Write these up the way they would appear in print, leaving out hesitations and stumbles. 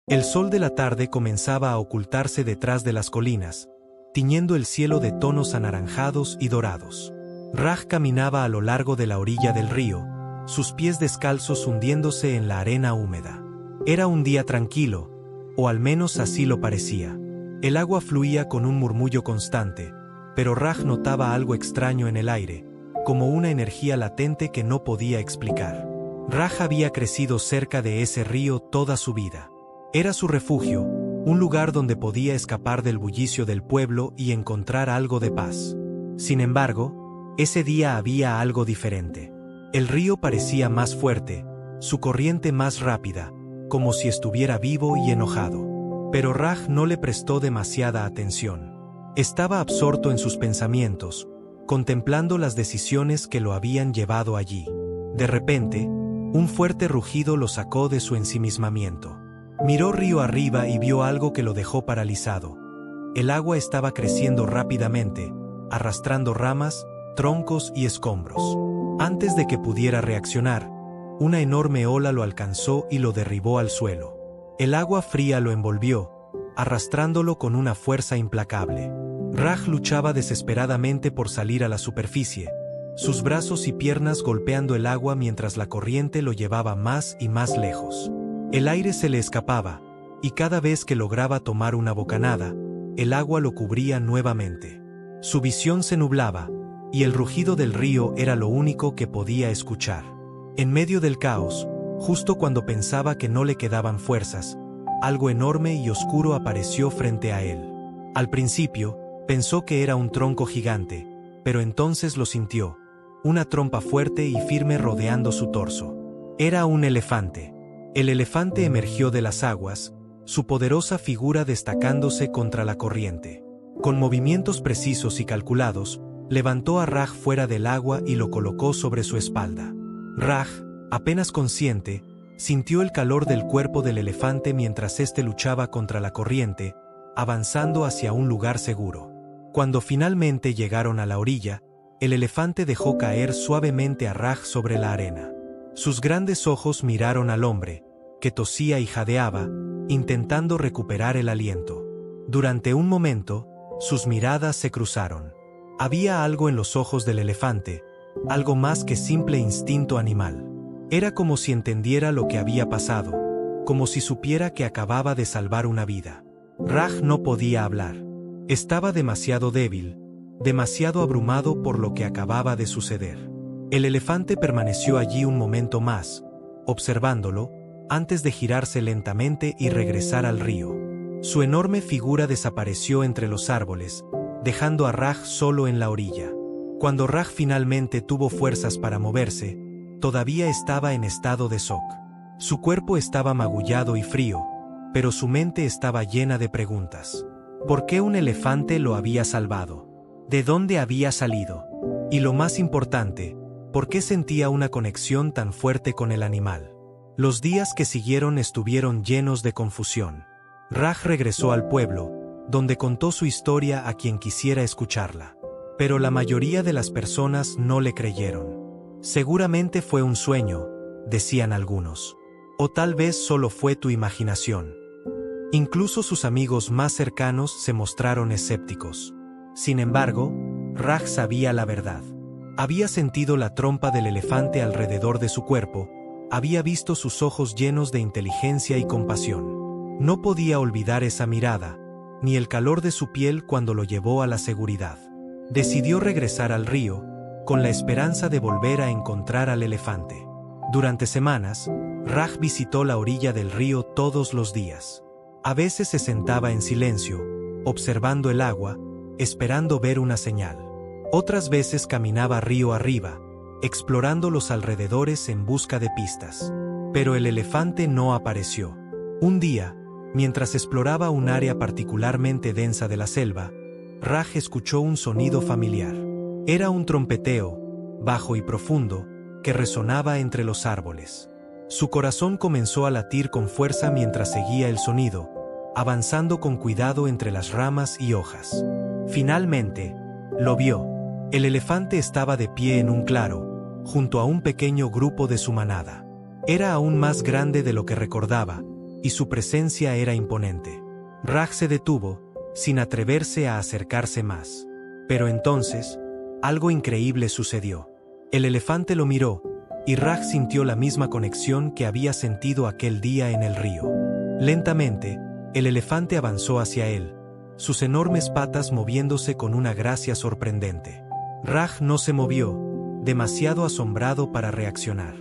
El sol de la tarde comenzaba a ocultarse detrás de las colinas, tiñendo el cielo de tonos anaranjados y dorados. Raj caminaba a lo largo de la orilla del río, sus pies descalzos hundiéndose en la arena húmeda. Era un día tranquilo, o al menos así lo parecía. El agua fluía con un murmullo constante, pero Raj notaba algo extraño en el aire, como una energía latente que no podía explicar. Raj había crecido cerca de ese río toda su vida. Era su refugio, un lugar donde podía escapar del bullicio del pueblo y encontrar algo de paz. Sin embargo, ese día había algo diferente. El río parecía más fuerte, su corriente más rápida, como si estuviera vivo y enojado. Pero Raj no le prestó demasiada atención. Estaba absorto en sus pensamientos, contemplando las decisiones que lo habían llevado allí. De repente, un fuerte rugido lo sacó de su ensimismamiento. Miró río arriba y vio algo que lo dejó paralizado. El agua estaba creciendo rápidamente, arrastrando ramas, troncos y escombros. Antes de que pudiera reaccionar, una enorme ola lo alcanzó y lo derribó al suelo. El agua fría lo envolvió, arrastrándolo con una fuerza implacable. Raj luchaba desesperadamente por salir a la superficie, sus brazos y piernas golpeando el agua mientras la corriente lo llevaba más y más lejos. El aire se le escapaba, y cada vez que lograba tomar una bocanada, el agua lo cubría nuevamente. Su visión se nublaba, y el rugido del río era lo único que podía escuchar. En medio del caos, justo cuando pensaba que no le quedaban fuerzas, algo enorme y oscuro apareció frente a él. Al principio, pensó que era un tronco gigante, pero entonces lo sintió, una trompa fuerte y firme rodeando su torso. Era un elefante. El elefante emergió de las aguas, su poderosa figura destacándose contra la corriente. Con movimientos precisos y calculados, levantó a Raj fuera del agua y lo colocó sobre su espalda. Raj, apenas consciente, sintió el calor del cuerpo del elefante mientras éste luchaba contra la corriente, avanzando hacia un lugar seguro. Cuando finalmente llegaron a la orilla, el elefante dejó caer suavemente a Raj sobre la arena. Sus grandes ojos miraron al hombre, que tosía y jadeaba, intentando recuperar el aliento. Durante un momento, sus miradas se cruzaron. Había algo en los ojos del elefante, algo más que simple instinto animal. Era como si entendiera lo que había pasado, como si supiera que acababa de salvar una vida. Raj no podía hablar. Estaba demasiado débil, demasiado abrumado por lo que acababa de suceder. El elefante permaneció allí un momento más, observándolo, antes de girarse lentamente y regresar al río. Su enorme figura desapareció entre los árboles, dejando a Raj solo en la orilla. Cuando Raj finalmente tuvo fuerzas para moverse, todavía estaba en estado de shock. Su cuerpo estaba magullado y frío, pero su mente estaba llena de preguntas. ¿Por qué un elefante lo había salvado? ¿De dónde había salido? Y lo más importante, ¿por qué sentía una conexión tan fuerte con el animal? Los días que siguieron estuvieron llenos de confusión. Raj regresó al pueblo, donde contó su historia a quien quisiera escucharla. Pero la mayoría de las personas no le creyeron. Seguramente fue un sueño, decían algunos. O tal vez solo fue tu imaginación. Incluso sus amigos más cercanos se mostraron escépticos. Sin embargo, Raj sabía la verdad. Había sentido la trompa del elefante alrededor de su cuerpo, había visto sus ojos llenos de inteligencia y compasión. No podía olvidar esa mirada, ni el calor de su piel cuando lo llevó a la seguridad. Decidió regresar al río, con la esperanza de volver a encontrar al elefante. Durante semanas, Raj visitó la orilla del río todos los días. A veces se sentaba en silencio, observando el agua, esperando ver una señal. Otras veces caminaba río arriba, explorando los alrededores en busca de pistas. Pero el elefante no apareció. Un día, mientras exploraba un área particularmente densa de la selva, Raj escuchó un sonido familiar. Era un trompeteo, bajo y profundo, que resonaba entre los árboles. Su corazón comenzó a latir con fuerza mientras seguía el sonido, avanzando con cuidado entre las ramas y hojas. Finalmente, lo vio. El elefante estaba de pie en un claro, junto a un pequeño grupo de su manada. Era aún más grande de lo que recordaba, y su presencia era imponente. Raj se detuvo, sin atreverse a acercarse más. Pero entonces, algo increíble sucedió. El elefante lo miró, y Raj sintió la misma conexión que había sentido aquel día en el río. Lentamente, el elefante avanzó hacia él, sus enormes patas moviéndose con una gracia sorprendente. Raj no se movió, demasiado asombrado para reaccionar.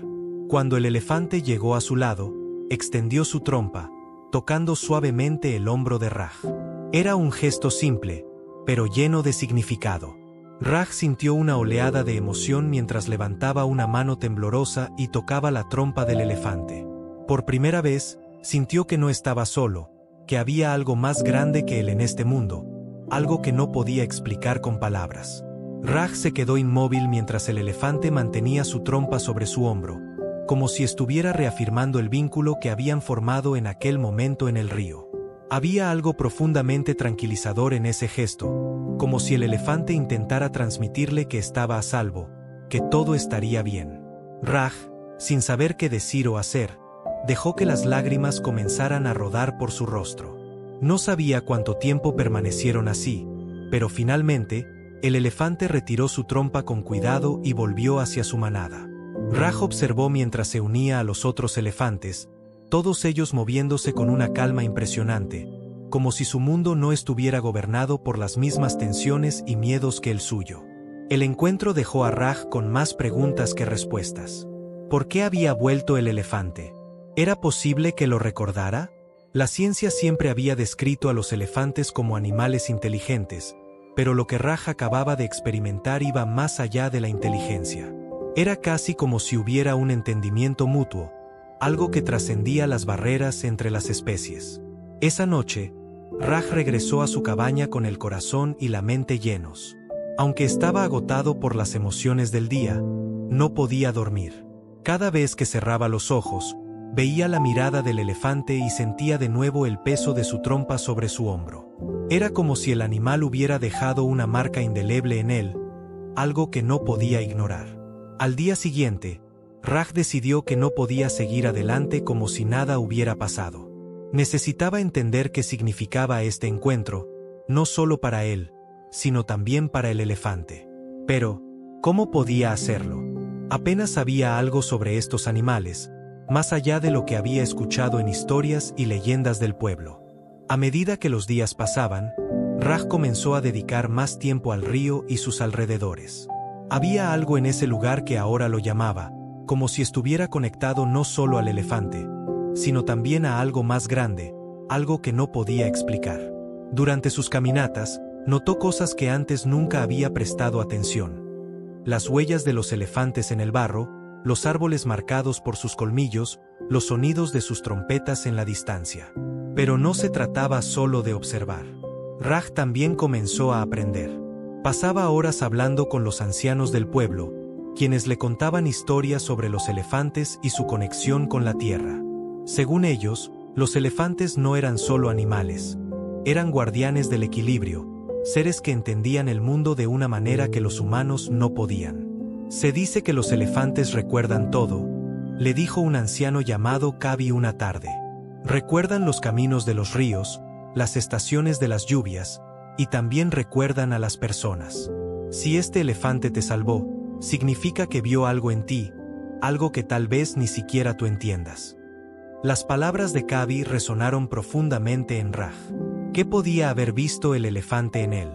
Cuando el elefante llegó a su lado, extendió su trompa, tocando suavemente el hombro de Raj. Era un gesto simple, pero lleno de significado. Raj sintió una oleada de emoción mientras levantaba una mano temblorosa y tocaba la trompa del elefante. Por primera vez, sintió que no estaba solo, que había algo más grande que él en este mundo, algo que no podía explicar con palabras. Raj se quedó inmóvil mientras el elefante mantenía su trompa sobre su hombro, como si estuviera reafirmando el vínculo que habían formado en aquel momento en el río. Había algo profundamente tranquilizador en ese gesto, como si el elefante intentara transmitirle que estaba a salvo, que todo estaría bien. Raj, sin saber qué decir o hacer, dejó que las lágrimas comenzaran a rodar por su rostro. No sabía cuánto tiempo permanecieron así, pero finalmente, el elefante retiró su trompa con cuidado y volvió hacia su manada. Raj observó mientras se unía a los otros elefantes, todos ellos moviéndose con una calma impresionante, como si su mundo no estuviera gobernado por las mismas tensiones y miedos que el suyo. El encuentro dejó a Raj con más preguntas que respuestas. ¿Por qué había vuelto el elefante? ¿Era posible que lo recordara? La ciencia siempre había descrito a los elefantes como animales inteligentes, pero lo que Raj acababa de experimentar iba más allá de la inteligencia. Era casi como si hubiera un entendimiento mutuo, algo que trascendía las barreras entre las especies. Esa noche, Raj regresó a su cabaña con el corazón y la mente llenos. Aunque estaba agotado por las emociones del día, no podía dormir. Cada vez que cerraba los ojos, veía la mirada del elefante y sentía de nuevo el peso de su trompa sobre su hombro. Era como si el animal hubiera dejado una marca indeleble en él, algo que no podía ignorar. Al día siguiente, Raj decidió que no podía seguir adelante como si nada hubiera pasado. Necesitaba entender qué significaba este encuentro, no solo para él, sino también para el elefante. Pero, ¿cómo podía hacerlo? Apenas sabía algo sobre estos animales, más allá de lo que había escuchado en historias y leyendas del pueblo. A medida que los días pasaban, Raj comenzó a dedicar más tiempo al río y sus alrededores. Había algo en ese lugar que ahora lo llamaba, como si estuviera conectado no solo al elefante, sino también a algo más grande, algo que no podía explicar. Durante sus caminatas, notó cosas que antes nunca había prestado atención. Las huellas de los elefantes en el barro, los árboles marcados por sus colmillos, los sonidos de sus trompetas en la distancia. Pero no se trataba solo de observar. Raj también comenzó a aprender. Pasaba horas hablando con los ancianos del pueblo, quienes le contaban historias sobre los elefantes y su conexión con la tierra. Según ellos, los elefantes no eran solo animales. Eran guardianes del equilibrio, seres que entendían el mundo de una manera que los humanos no podían. Se dice que los elefantes recuerdan todo, le dijo un anciano llamado Kabi una tarde. Recuerdan los caminos de los ríos, las estaciones de las lluvias, y también recuerdan a las personas. Si este elefante te salvó, significa que vio algo en ti, algo que tal vez ni siquiera tú entiendas. Las palabras de Kabi resonaron profundamente en Raj. ¿Qué podía haber visto el elefante en él?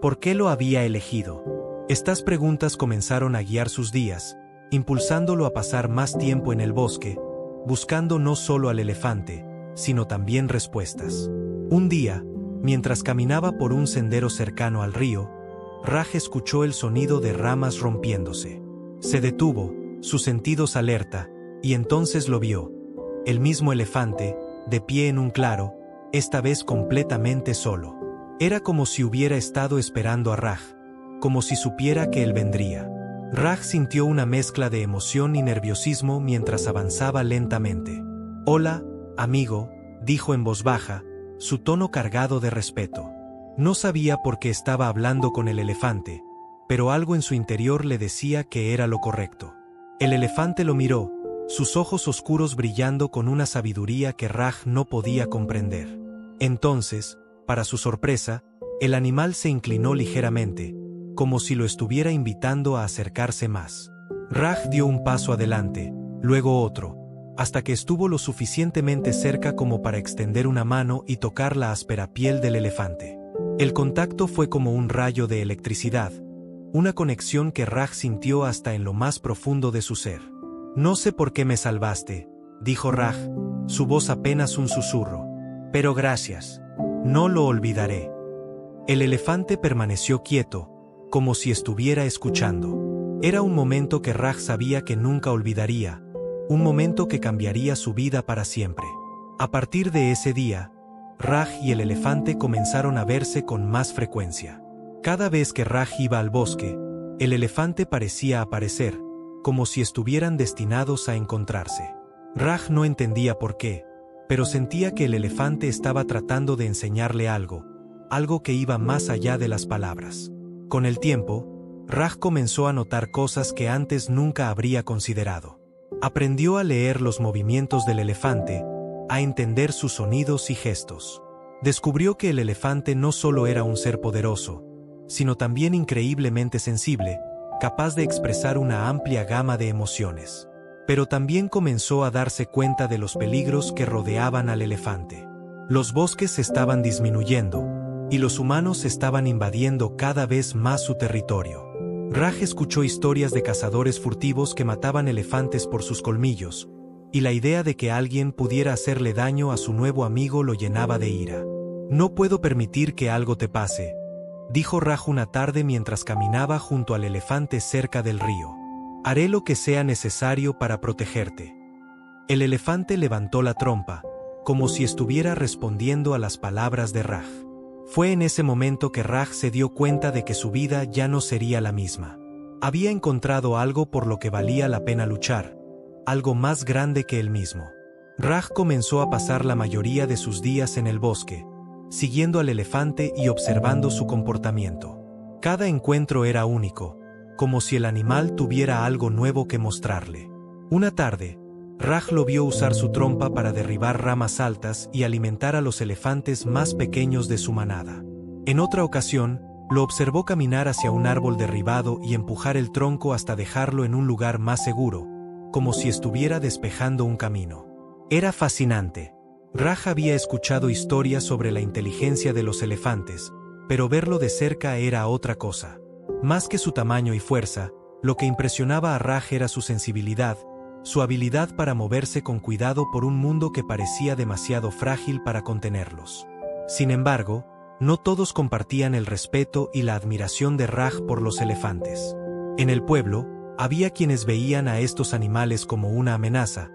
¿Por qué lo había elegido? Estas preguntas comenzaron a guiar sus días, impulsándolo a pasar más tiempo en el bosque, buscando no solo al elefante, sino también respuestas. Un día, mientras caminaba por un sendero cercano al río, Raj escuchó el sonido de ramas rompiéndose. Se detuvo, sus sentidos alerta, y entonces lo vio. El mismo elefante, de pie en un claro, esta vez completamente solo. Era como si hubiera estado esperando a Raj, como si supiera que él vendría. Raj sintió una mezcla de emoción y nerviosismo mientras avanzaba lentamente. «Hola, amigo», dijo en voz baja, su tono cargado de respeto. No sabía por qué estaba hablando con el elefante, pero algo en su interior le decía que era lo correcto. El elefante lo miró, sus ojos oscuros brillando con una sabiduría que Raj no podía comprender. Entonces, para su sorpresa, el animal se inclinó ligeramente, como si lo estuviera invitando a acercarse más. Raj dio un paso adelante, luego otro, hasta que estuvo lo suficientemente cerca como para extender una mano y tocar la áspera piel del elefante. El contacto fue como un rayo de electricidad, una conexión que Raj sintió hasta en lo más profundo de su ser. «No sé por qué me salvaste», dijo Raj, su voz apenas un susurro. «Pero gracias. No lo olvidaré». El elefante permaneció quieto, como si estuviera escuchando. Era un momento que Raj sabía que nunca olvidaría, un momento que cambiaría su vida para siempre. A partir de ese día, Raj y el elefante comenzaron a verse con más frecuencia. Cada vez que Raj iba al bosque, el elefante parecía aparecer, como si estuvieran destinados a encontrarse. Raj no entendía por qué, pero sentía que el elefante estaba tratando de enseñarle algo que iba más allá de las palabras. Con el tiempo, Raj comenzó a notar cosas que antes nunca habría considerado. Aprendió a leer los movimientos del elefante, a entender sus sonidos y gestos. Descubrió que el elefante no solo era un ser poderoso, sino también increíblemente sensible, capaz de expresar una amplia gama de emociones. Pero también comenzó a darse cuenta de los peligros que rodeaban al elefante. Los bosques estaban disminuyendo, y los humanos estaban invadiendo cada vez más su territorio. Raj escuchó historias de cazadores furtivos que mataban elefantes por sus colmillos, y la idea de que alguien pudiera hacerle daño a su nuevo amigo lo llenaba de ira. «No puedo permitir que algo te pase», dijo Raj una tarde mientras caminaba junto al elefante cerca del río. «Haré lo que sea necesario para protegerte». El elefante levantó la trompa, como si estuviera respondiendo a las palabras de Raj. Fue en ese momento que Raj se dio cuenta de que su vida ya no sería la misma. Había encontrado algo por lo que valía la pena luchar, algo más grande que él mismo. Raj comenzó a pasar la mayoría de sus días en el bosque, siguiendo al elefante y observando su comportamiento. Cada encuentro era único, como si el animal tuviera algo nuevo que mostrarle. Una tarde, Raj lo vio usar su trompa para derribar ramas altas y alimentar a los elefantes más pequeños de su manada. En otra ocasión, lo observó caminar hacia un árbol derribado y empujar el tronco hasta dejarlo en un lugar más seguro, como si estuviera despejando un camino. Era fascinante. Raj había escuchado historias sobre la inteligencia de los elefantes, pero verlo de cerca era otra cosa. Más que su tamaño y fuerza, lo que impresionaba a Raj era su sensibilidad, su habilidad para moverse con cuidado por un mundo que parecía demasiado frágil para contenerlos. Sin embargo, no todos compartían el respeto y la admiración de Raj por los elefantes. En el pueblo, había quienes veían a estos animales como una amenaza,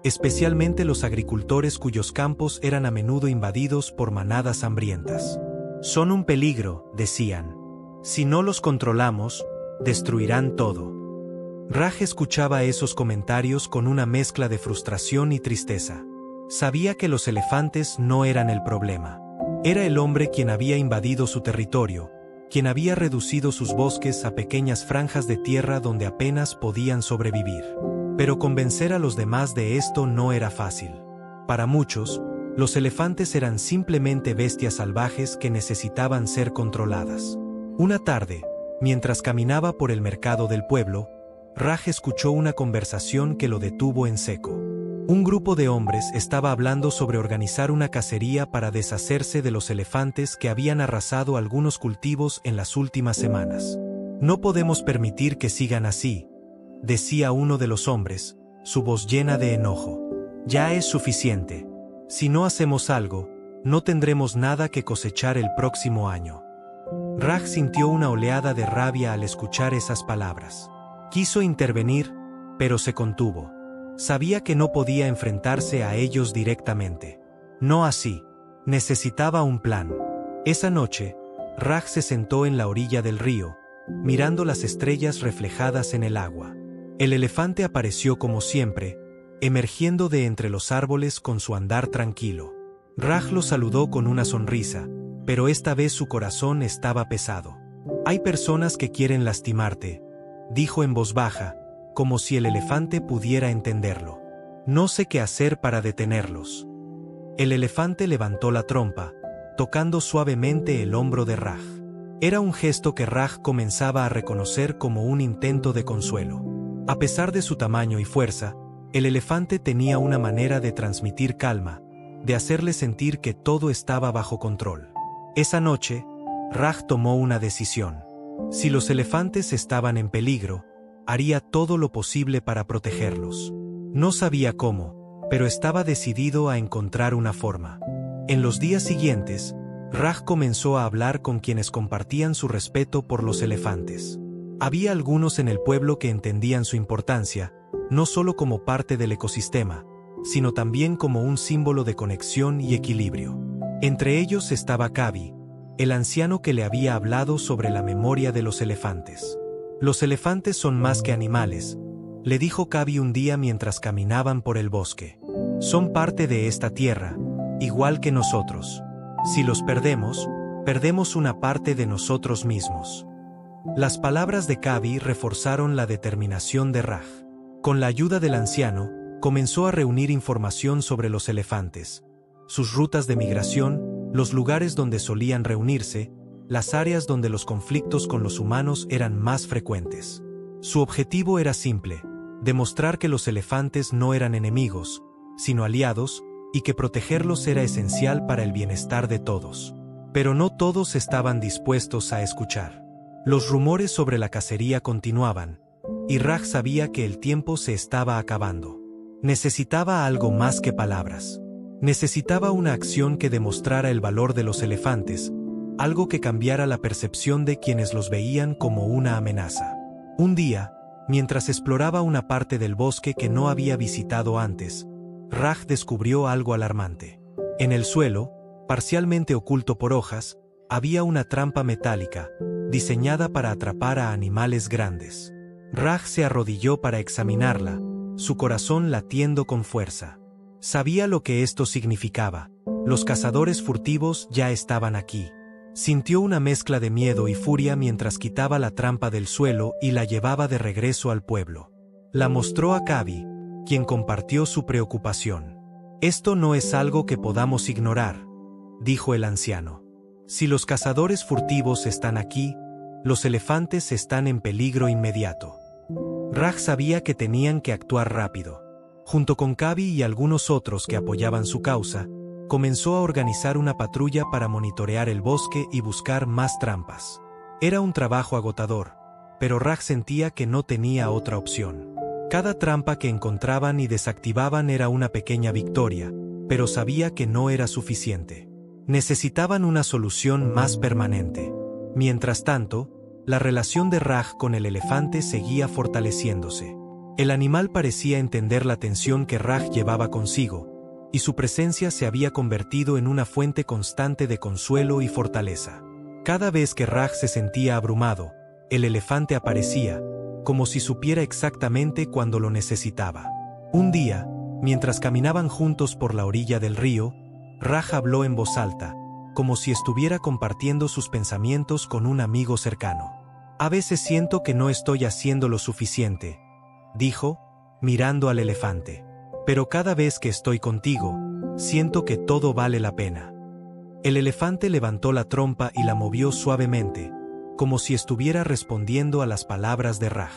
especialmente los agricultores cuyos campos eran a menudo invadidos por manadas hambrientas. «Son un peligro», decían. «Si no los controlamos, destruirán todo». Raj escuchaba esos comentarios con una mezcla de frustración y tristeza. Sabía que los elefantes no eran el problema. Era el hombre quien había invadido su territorio, quien había reducido sus bosques a pequeñas franjas de tierra donde apenas podían sobrevivir. Pero convencer a los demás de esto no era fácil. Para muchos, los elefantes eran simplemente bestias salvajes que necesitaban ser controladas. Una tarde, mientras caminaba por el mercado del pueblo, Raj escuchó una conversación que lo detuvo en seco. Un grupo de hombres estaba hablando sobre organizar una cacería para deshacerse de los elefantes que habían arrasado algunos cultivos en las últimas semanas. «No podemos permitir que sigan así», decía uno de los hombres, su voz llena de enojo. «Ya es suficiente. Si no hacemos algo, no tendremos nada que cosechar el próximo año». Raj sintió una oleada de rabia al escuchar esas palabras. Quiso intervenir, pero se contuvo. Sabía que no podía enfrentarse a ellos directamente. No así. Necesitaba un plan. Esa noche, Raj se sentó en la orilla del río, mirando las estrellas reflejadas en el agua. El elefante apareció como siempre, emergiendo de entre los árboles con su andar tranquilo. Raj lo saludó con una sonrisa, pero esta vez su corazón estaba pesado. «Hay personas que quieren lastimarte», dijo en voz baja, como si el elefante pudiera entenderlo. No sé qué hacer para detenerlos. El elefante levantó la trompa, tocando suavemente el hombro de Raj. Era un gesto que Raj comenzaba a reconocer como un intento de consuelo. A pesar de su tamaño y fuerza, el elefante tenía una manera de transmitir calma, de hacerle sentir que todo estaba bajo control. Esa noche, Raj tomó una decisión. Si los elefantes estaban en peligro, haría todo lo posible para protegerlos. No sabía cómo, pero estaba decidido a encontrar una forma. En los días siguientes, Raj comenzó a hablar con quienes compartían su respeto por los elefantes. Había algunos en el pueblo que entendían su importancia, no solo como parte del ecosistema, sino también como un símbolo de conexión y equilibrio. Entre ellos estaba Kabi, el anciano que le había hablado sobre la memoria de los elefantes. Los elefantes son más que animales, le dijo Kabi un día mientras caminaban por el bosque. Son parte de esta tierra, igual que nosotros. Si los perdemos, perdemos una parte de nosotros mismos. Las palabras de Kabi reforzaron la determinación de Raj. Con la ayuda del anciano, comenzó a reunir información sobre los elefantes, sus rutas de migración, los lugares donde solían reunirse, las áreas donde los conflictos con los humanos eran más frecuentes. Su objetivo era simple: demostrar que los elefantes no eran enemigos, sino aliados, y que protegerlos era esencial para el bienestar de todos. Pero no todos estaban dispuestos a escuchar. Los rumores sobre la cacería continuaban, y Raj sabía que el tiempo se estaba acabando. Necesitaba algo más que palabras. Necesitaba una acción que demostrara el valor de los elefantes, algo que cambiara la percepción de quienes los veían como una amenaza. Un día, mientras exploraba una parte del bosque que no había visitado antes, Raj descubrió algo alarmante. En el suelo, parcialmente oculto por hojas, había una trampa metálica, diseñada para atrapar a animales grandes. Raj se arrodilló para examinarla, su corazón latiendo con fuerza. Sabía lo que esto significaba. Los cazadores furtivos ya estaban aquí. Sintió una mezcla de miedo y furia mientras quitaba la trampa del suelo y la llevaba de regreso al pueblo. La mostró a Kabi, quien compartió su preocupación. «Esto no es algo que podamos ignorar», dijo el anciano. «Si los cazadores furtivos están aquí, los elefantes están en peligro inmediato». Raj sabía que tenían que actuar rápido. Junto con Kabi y algunos otros que apoyaban su causa, comenzó a organizar una patrulla para monitorear el bosque y buscar más trampas. Era un trabajo agotador, pero Raj sentía que no tenía otra opción. Cada trampa que encontraban y desactivaban era una pequeña victoria, pero sabía que no era suficiente. Necesitaban una solución más permanente. Mientras tanto, la relación de Raj con el elefante seguía fortaleciéndose. El animal parecía entender la tensión que Raj llevaba consigo, y su presencia se había convertido en una fuente constante de consuelo y fortaleza. Cada vez que Raj se sentía abrumado, el elefante aparecía, como si supiera exactamente cuándo lo necesitaba. Un día, mientras caminaban juntos por la orilla del río, Raj habló en voz alta, como si estuviera compartiendo sus pensamientos con un amigo cercano. «A veces siento que no estoy haciendo lo suficiente», dijo, mirando al elefante. «Pero cada vez que estoy contigo, siento que todo vale la pena». El elefante levantó la trompa y la movió suavemente, como si estuviera respondiendo a las palabras de Raj.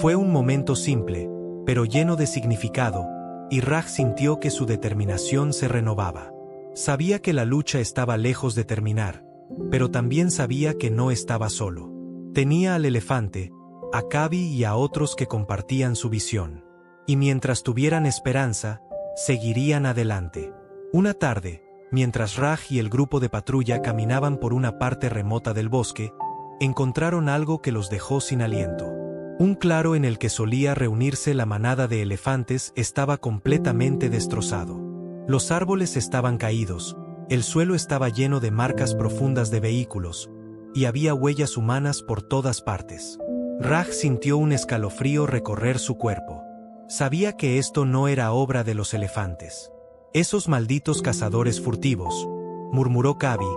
Fue un momento simple, pero lleno de significado, y Raj sintió que su determinación se renovaba. Sabía que la lucha estaba lejos de terminar, pero también sabía que no estaba solo. Tenía al elefante, a Kabi y a otros que compartían su visión. Y mientras tuvieran esperanza, seguirían adelante. Una tarde, mientras Raj y el grupo de patrulla caminaban por una parte remota del bosque, encontraron algo que los dejó sin aliento. Un claro en el que solía reunirse la manada de elefantes estaba completamente destrozado. Los árboles estaban caídos, el suelo estaba lleno de marcas profundas de vehículos, y había huellas humanas por todas partes. Raj sintió un escalofrío recorrer su cuerpo. Sabía que esto no era obra de los elefantes. «Esos malditos cazadores furtivos», murmuró Kabi,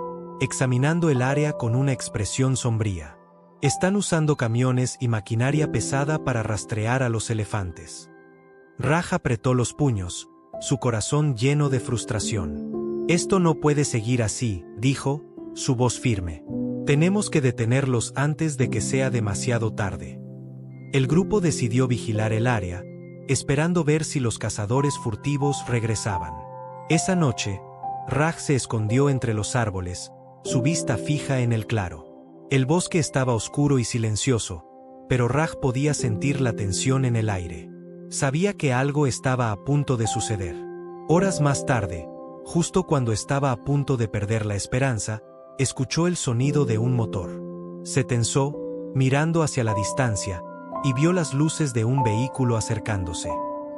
examinando el área con una expresión sombría. Están usando camiones y maquinaria pesada para rastrear a los elefantes. Raj apretó los puños, su corazón lleno de frustración. Esto no puede seguir así, dijo, su voz firme. Tenemos que detenerlos antes de que sea demasiado tarde. El grupo decidió vigilar el área, esperando ver si los cazadores furtivos regresaban. Esa noche, Raj se escondió entre los árboles, su vista fija en el claro. El bosque estaba oscuro y silencioso, pero Raj podía sentir la tensión en el aire. Sabía que algo estaba a punto de suceder. Horas más tarde, justo cuando estaba a punto de perder la esperanza, escuchó el sonido de un motor. Se tensó, mirando hacia la distancia, y vio las luces de un vehículo acercándose.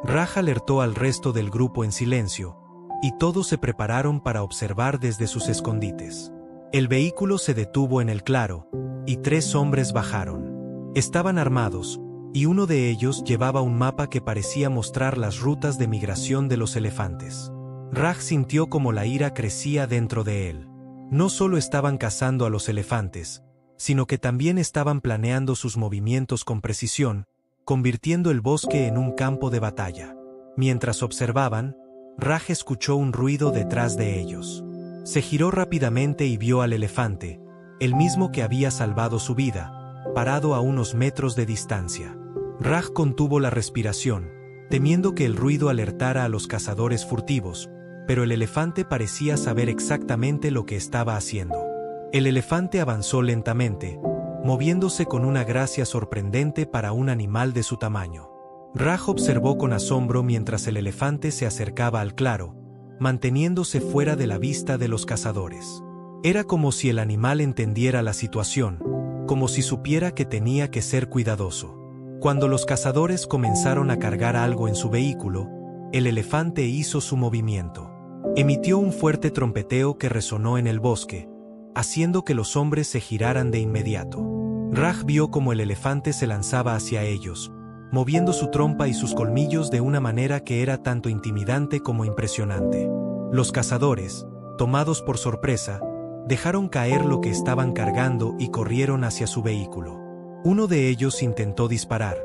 Raj alertó al resto del grupo en silencio, y todos se prepararon para observar desde sus escondites. El vehículo se detuvo en el claro, y 3 hombres bajaron. Estaban armados, y uno de ellos llevaba un mapa que parecía mostrar las rutas de migración de los elefantes. Raj sintió como la ira crecía dentro de él. No solo estaban cazando a los elefantes, sino que también estaban planeando sus movimientos con precisión, convirtiendo el bosque en un campo de batalla. Mientras observaban, Raj escuchó un ruido detrás de ellos. Se giró rápidamente y vio al elefante, el mismo que había salvado su vida, parado a unos metros de distancia. Raj contuvo la respiración, temiendo que el ruido alertara a los cazadores furtivos, pero el elefante parecía saber exactamente lo que estaba haciendo. El elefante avanzó lentamente, moviéndose con una gracia sorprendente para un animal de su tamaño. Raj observó con asombro mientras el elefante se acercaba al claro, manteniéndose fuera de la vista de los cazadores. Era como si el animal entendiera la situación, como si supiera que tenía que ser cuidadoso. Cuando los cazadores comenzaron a cargar algo en su vehículo, el elefante hizo su movimiento. Emitió un fuerte trompeteo que resonó en el bosque, haciendo que los hombres se giraran de inmediato. Raj vio cómo el elefante se lanzaba hacia ellos, moviendo su trompa y sus colmillos de una manera que era tanto intimidante como impresionante. Los cazadores, tomados por sorpresa, dejaron caer lo que estaban cargando y corrieron hacia su vehículo. Uno de ellos intentó disparar,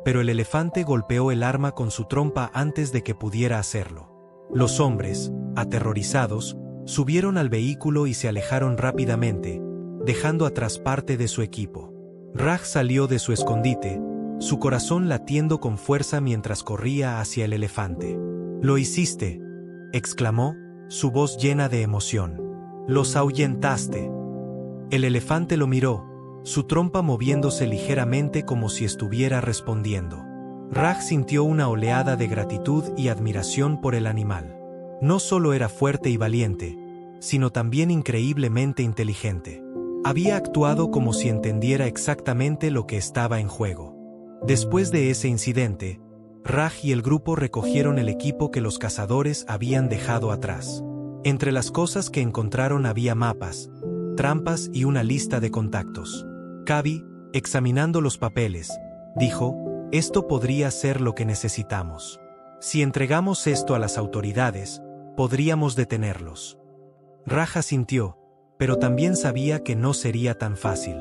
pero el elefante golpeó el arma con su trompa antes de que pudiera hacerlo. Los hombres, aterrorizados, subieron al vehículo y se alejaron rápidamente, dejando atrás parte de su equipo. Raj salió de su escondite, su corazón latiendo con fuerza mientras corría hacia el elefante. «¡Lo hiciste!», exclamó, su voz llena de emoción. «¡Los ahuyentaste!». El elefante lo miró, su trompa moviéndose ligeramente como si estuviera respondiendo. Raj sintió una oleada de gratitud y admiración por el animal. No solo era fuerte y valiente, sino también increíblemente inteligente. Había actuado como si entendiera exactamente lo que estaba en juego. Después de ese incidente, Raj y el grupo recogieron el equipo que los cazadores habían dejado atrás. Entre las cosas que encontraron había mapas, trampas y una lista de contactos. Kavi, examinando los papeles, dijo: «Esto podría ser lo que necesitamos. Si entregamos esto a las autoridades, podríamos detenerlos». Raj asintió, pero también sabía que no sería tan fácil.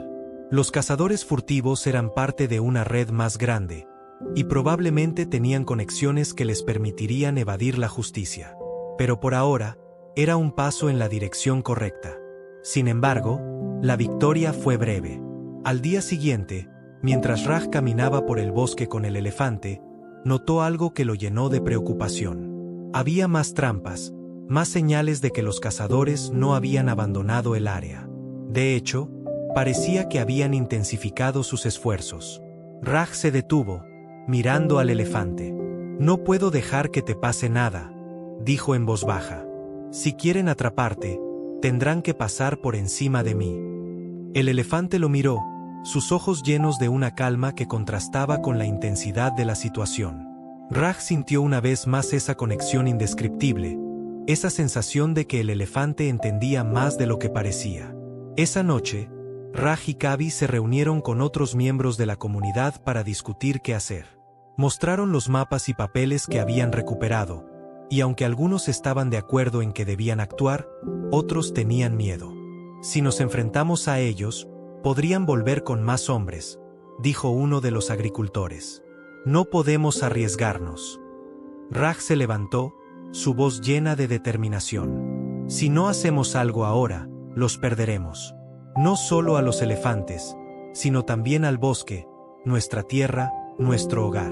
Los cazadores furtivos eran parte de una red más grande, y probablemente tenían conexiones que les permitirían evadir la justicia. Pero por ahora, era un paso en la dirección correcta. Sin embargo, la victoria fue breve. Al día siguiente, mientras Raj caminaba por el bosque con el elefante, notó algo que lo llenó de preocupación. Había más trampas, más señales de que los cazadores no habían abandonado el área. De hecho, parecía que habían intensificado sus esfuerzos. Raj se detuvo, mirando al elefante. «No puedo dejar que te pase nada», dijo en voz baja. «Si quieren atraparte, tendrán que pasar por encima de mí». El elefante lo miró, sus ojos llenos de una calma que contrastaba con la intensidad de la situación. Raj sintió una vez más esa conexión indescriptible, esa sensación de que el elefante entendía más de lo que parecía. Esa noche, Raj y Kavi se reunieron con otros miembros de la comunidad para discutir qué hacer. Mostraron los mapas y papeles que habían recuperado, y aunque algunos estaban de acuerdo en que debían actuar, otros tenían miedo. «Si nos enfrentamos a ellos, Podrían volver con más hombres, dijo uno de los agricultores. No podemos arriesgarnos. Raj se levantó, su voz llena de determinación. Si no hacemos algo ahora, los perderemos. No solo a los elefantes, sino también al bosque, nuestra tierra, nuestro hogar.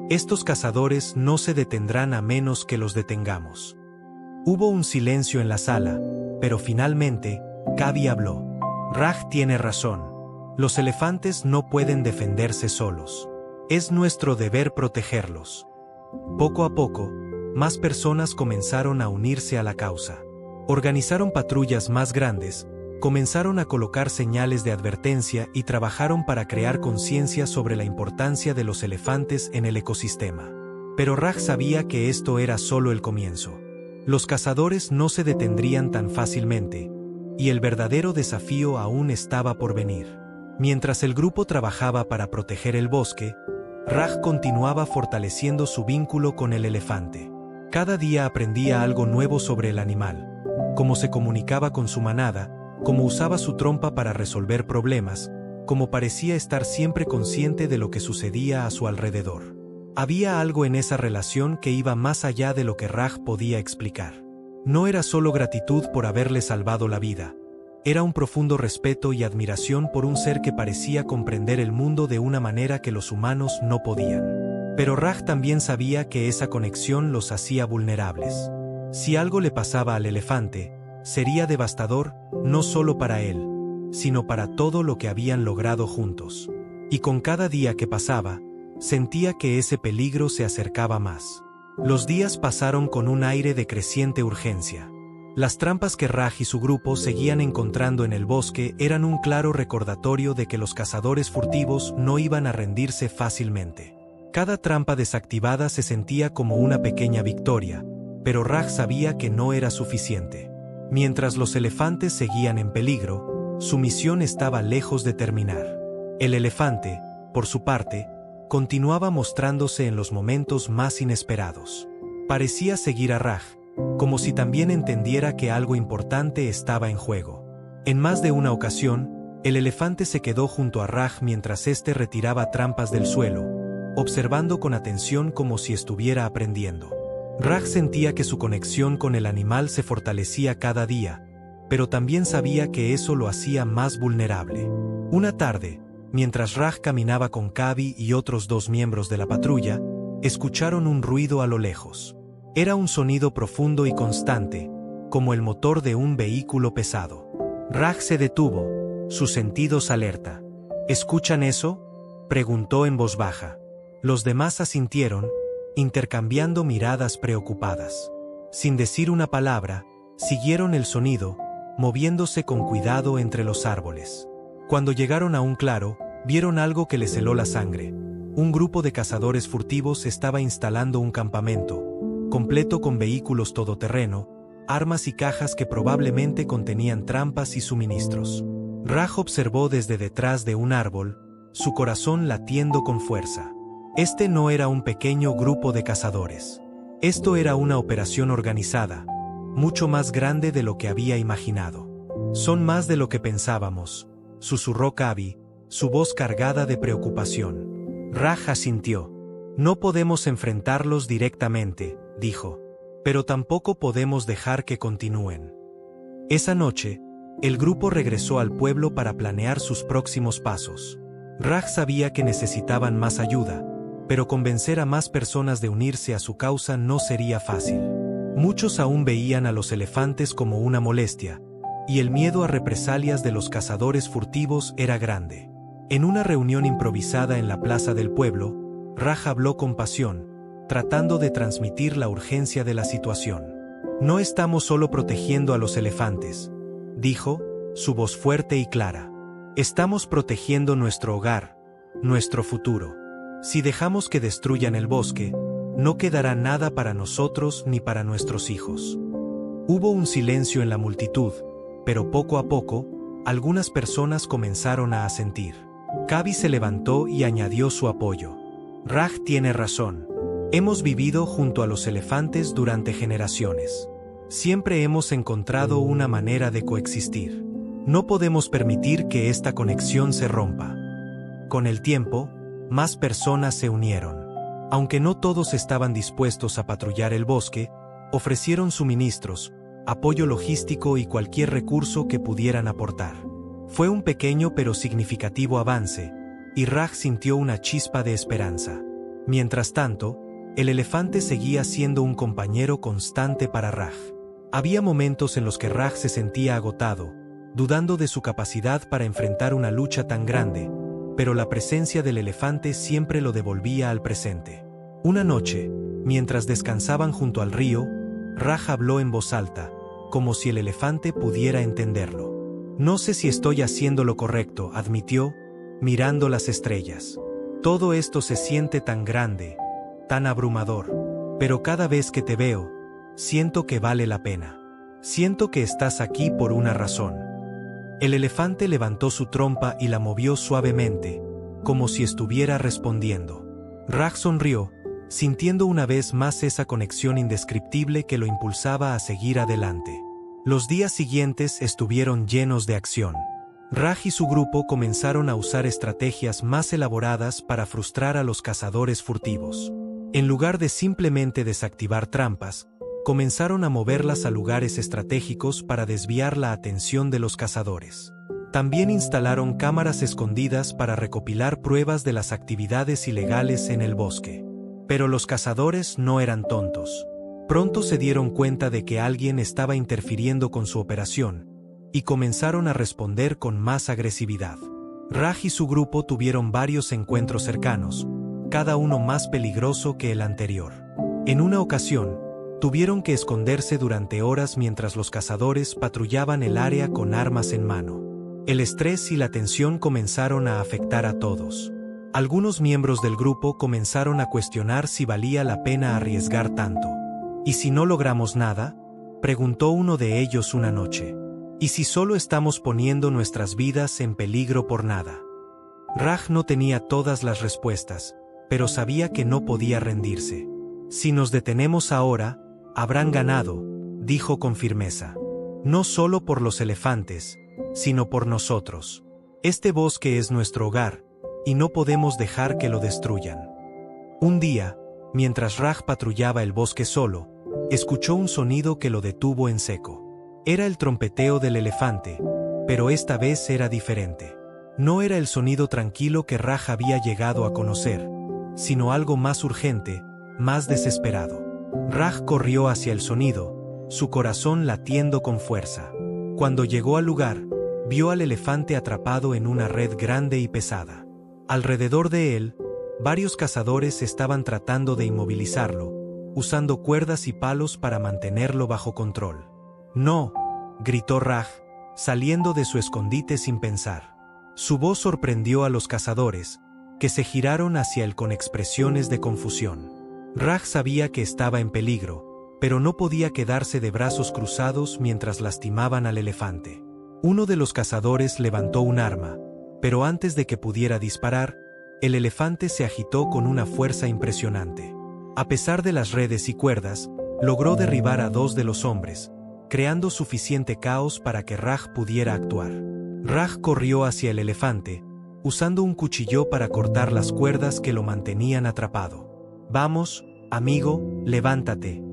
Estos cazadores no se detendrán a menos que los detengamos. Hubo un silencio en la sala, pero finalmente, Kabi habló. Raj tiene razón. Los elefantes no pueden defenderse solos. Es nuestro deber protegerlos. Poco a poco, más personas comenzaron a unirse a la causa. Organizaron patrullas más grandes, comenzaron a colocar señales de advertencia y trabajaron para crear conciencia sobre la importancia de los elefantes en el ecosistema. Pero Raj sabía que esto era solo el comienzo. Los cazadores no se detendrían tan fácilmente, y el verdadero desafío aún estaba por venir. Mientras el grupo trabajaba para proteger el bosque, Raj continuaba fortaleciendo su vínculo con el elefante. Cada día aprendía algo nuevo sobre el animal, cómo se comunicaba con su manada, cómo usaba su trompa para resolver problemas, cómo parecía estar siempre consciente de lo que sucedía a su alrededor. Había algo en esa relación que iba más allá de lo que Raj podía explicar. No era solo gratitud por haberle salvado la vida. Era un profundo respeto y admiración por un ser que parecía comprender el mundo de una manera que los humanos no podían. Pero Raj también sabía que esa conexión los hacía vulnerables. Si algo le pasaba al elefante, sería devastador, no solo para él, sino para todo lo que habían logrado juntos. Y con cada día que pasaba, sentía que ese peligro se acercaba más. Los días pasaron con un aire de creciente urgencia. Las trampas que Raj y su grupo seguían encontrando en el bosque eran un claro recordatorio de que los cazadores furtivos no iban a rendirse fácilmente. Cada trampa desactivada se sentía como una pequeña victoria, pero Raj sabía que no era suficiente. Mientras los elefantes seguían en peligro, su misión estaba lejos de terminar. El elefante, por su parte, continuaba mostrándose en los momentos más inesperados. Parecía seguir a Raj, como si también entendiera que algo importante estaba en juego. En más de una ocasión, el elefante se quedó junto a Raj mientras éste retiraba trampas del suelo, observando con atención como si estuviera aprendiendo. Raj sentía que su conexión con el animal se fortalecía cada día, pero también sabía que eso lo hacía más vulnerable. Una tarde, mientras Raj caminaba con Kabi y otros 2 miembros de la patrulla, escucharon un ruido a lo lejos. Era un sonido profundo y constante, como el motor de un vehículo pesado. Raj se detuvo, sus sentidos alerta. ¿Escuchan eso?, preguntó en voz baja. Los demás asintieron, intercambiando miradas preocupadas. Sin decir una palabra, siguieron el sonido, moviéndose con cuidado entre los árboles. Cuando llegaron a un claro, vieron algo que les heló la sangre. Un grupo de cazadores furtivos estaba instalando un campamento, completo con vehículos todoterreno, armas y cajas que probablemente contenían trampas y suministros. Raj observó desde detrás de un árbol, su corazón latiendo con fuerza. Este no era un pequeño grupo de cazadores. Esto era una operación organizada, mucho más grande de lo que había imaginado. Son más de lo que pensábamos, susurró Kabi, su voz cargada de preocupación. Raj asintió. No podemos enfrentarlos directamente, dijo, pero tampoco podemos dejar que continúen. Esa noche, el grupo regresó al pueblo para planear sus próximos pasos. Raj sabía que necesitaban más ayuda, pero convencer a más personas de unirse a su causa no sería fácil. Muchos aún veían a los elefantes como una molestia, y el miedo a represalias de los cazadores furtivos era grande. En una reunión improvisada en la plaza del pueblo, Raj habló con pasión, tratando de transmitir la urgencia de la situación. No estamos solo protegiendo a los elefantes, dijo, su voz fuerte y clara. Estamos protegiendo nuestro hogar, nuestro futuro. Si dejamos que destruyan el bosque, no quedará nada para nosotros ni para nuestros hijos. Hubo un silencio en la multitud, pero poco a poco, algunas personas comenzaron a asentir. Kabi se levantó y añadió su apoyo. Raj tiene razón. Hemos vivido junto a los elefantes durante generaciones. Siempre hemos encontrado una manera de coexistir. No podemos permitir que esta conexión se rompa. Con el tiempo, más personas se unieron. Aunque no todos estaban dispuestos a patrullar el bosque, ofrecieron suministros, apoyo logístico y cualquier recurso que pudieran aportar. Fue un pequeño pero significativo avance, y Raj sintió una chispa de esperanza. Mientras tanto, el elefante seguía siendo un compañero constante para Raj. Había momentos en los que Raj se sentía agotado, dudando de su capacidad para enfrentar una lucha tan grande, pero la presencia del elefante siempre lo devolvía al presente. Una noche, mientras descansaban junto al río, Raj habló en voz alta, como si el elefante pudiera entenderlo. No sé si estoy haciendo lo correcto, admitió, mirando las estrellas. Todo esto se siente tan grande, tan abrumador, pero cada vez que te veo, siento que vale la pena. Siento que estás aquí por una razón. El elefante levantó su trompa y la movió suavemente, como si estuviera respondiendo. Raj sonrió, sintiendo una vez más esa conexión indescriptible que lo impulsaba a seguir adelante. Los días siguientes estuvieron llenos de acción. Raj y su grupo comenzaron a usar estrategias más elaboradas para frustrar a los cazadores furtivos. En lugar de simplemente desactivar trampas, comenzaron a moverlas a lugares estratégicos para desviar la atención de los cazadores. También instalaron cámaras escondidas para recopilar pruebas de las actividades ilegales en el bosque. Pero los cazadores no eran tontos. Pronto se dieron cuenta de que alguien estaba interfiriendo con su operación, y comenzaron a responder con más agresividad. Raj y su grupo tuvieron varios encuentros cercanos, cada uno más peligroso que el anterior. En una ocasión, tuvieron que esconderse durante horas mientras los cazadores patrullaban el área con armas en mano. El estrés y la tensión comenzaron a afectar a todos. Algunos miembros del grupo comenzaron a cuestionar si valía la pena arriesgar tanto. ¿Y si no logramos nada?, preguntó uno de ellos una noche. ¿Y si solo estamos poniendo nuestras vidas en peligro por nada? Raj no tenía todas las respuestas, pero sabía que no podía rendirse. Si nos detenemos ahora, habrán ganado, dijo con firmeza. No solo por los elefantes, sino por nosotros. Este bosque es nuestro hogar, y no podemos dejar que lo destruyan. Un día, mientras Raj patrullaba el bosque solo, escuchó un sonido que lo detuvo en seco. Era el trompeteo del elefante, pero esta vez era diferente. No era el sonido tranquilo que Raj había llegado a conocer, sino algo más urgente, más desesperado. Raj corrió hacia el sonido, su corazón latiendo con fuerza. Cuando llegó al lugar, vio al elefante atrapado en una red grande y pesada. Alrededor de él, varios cazadores estaban tratando de inmovilizarlo, usando cuerdas y palos para mantenerlo bajo control. «No», gritó Raj, saliendo de su escondite sin pensar. Su voz sorprendió a los cazadores, que se giraron hacia él con expresiones de confusión. Raj sabía que estaba en peligro, pero no podía quedarse de brazos cruzados mientras lastimaban al elefante. Uno de los cazadores levantó un arma, pero antes de que pudiera disparar, el elefante se agitó con una fuerza impresionante. A pesar de las redes y cuerdas, logró derribar a dos de los hombres, creando suficiente caos para que Raj pudiera actuar. Raj corrió hacia el elefante, usando un cuchillo para cortar las cuerdas que lo mantenían atrapado. «Vamos, amigo, levántate»,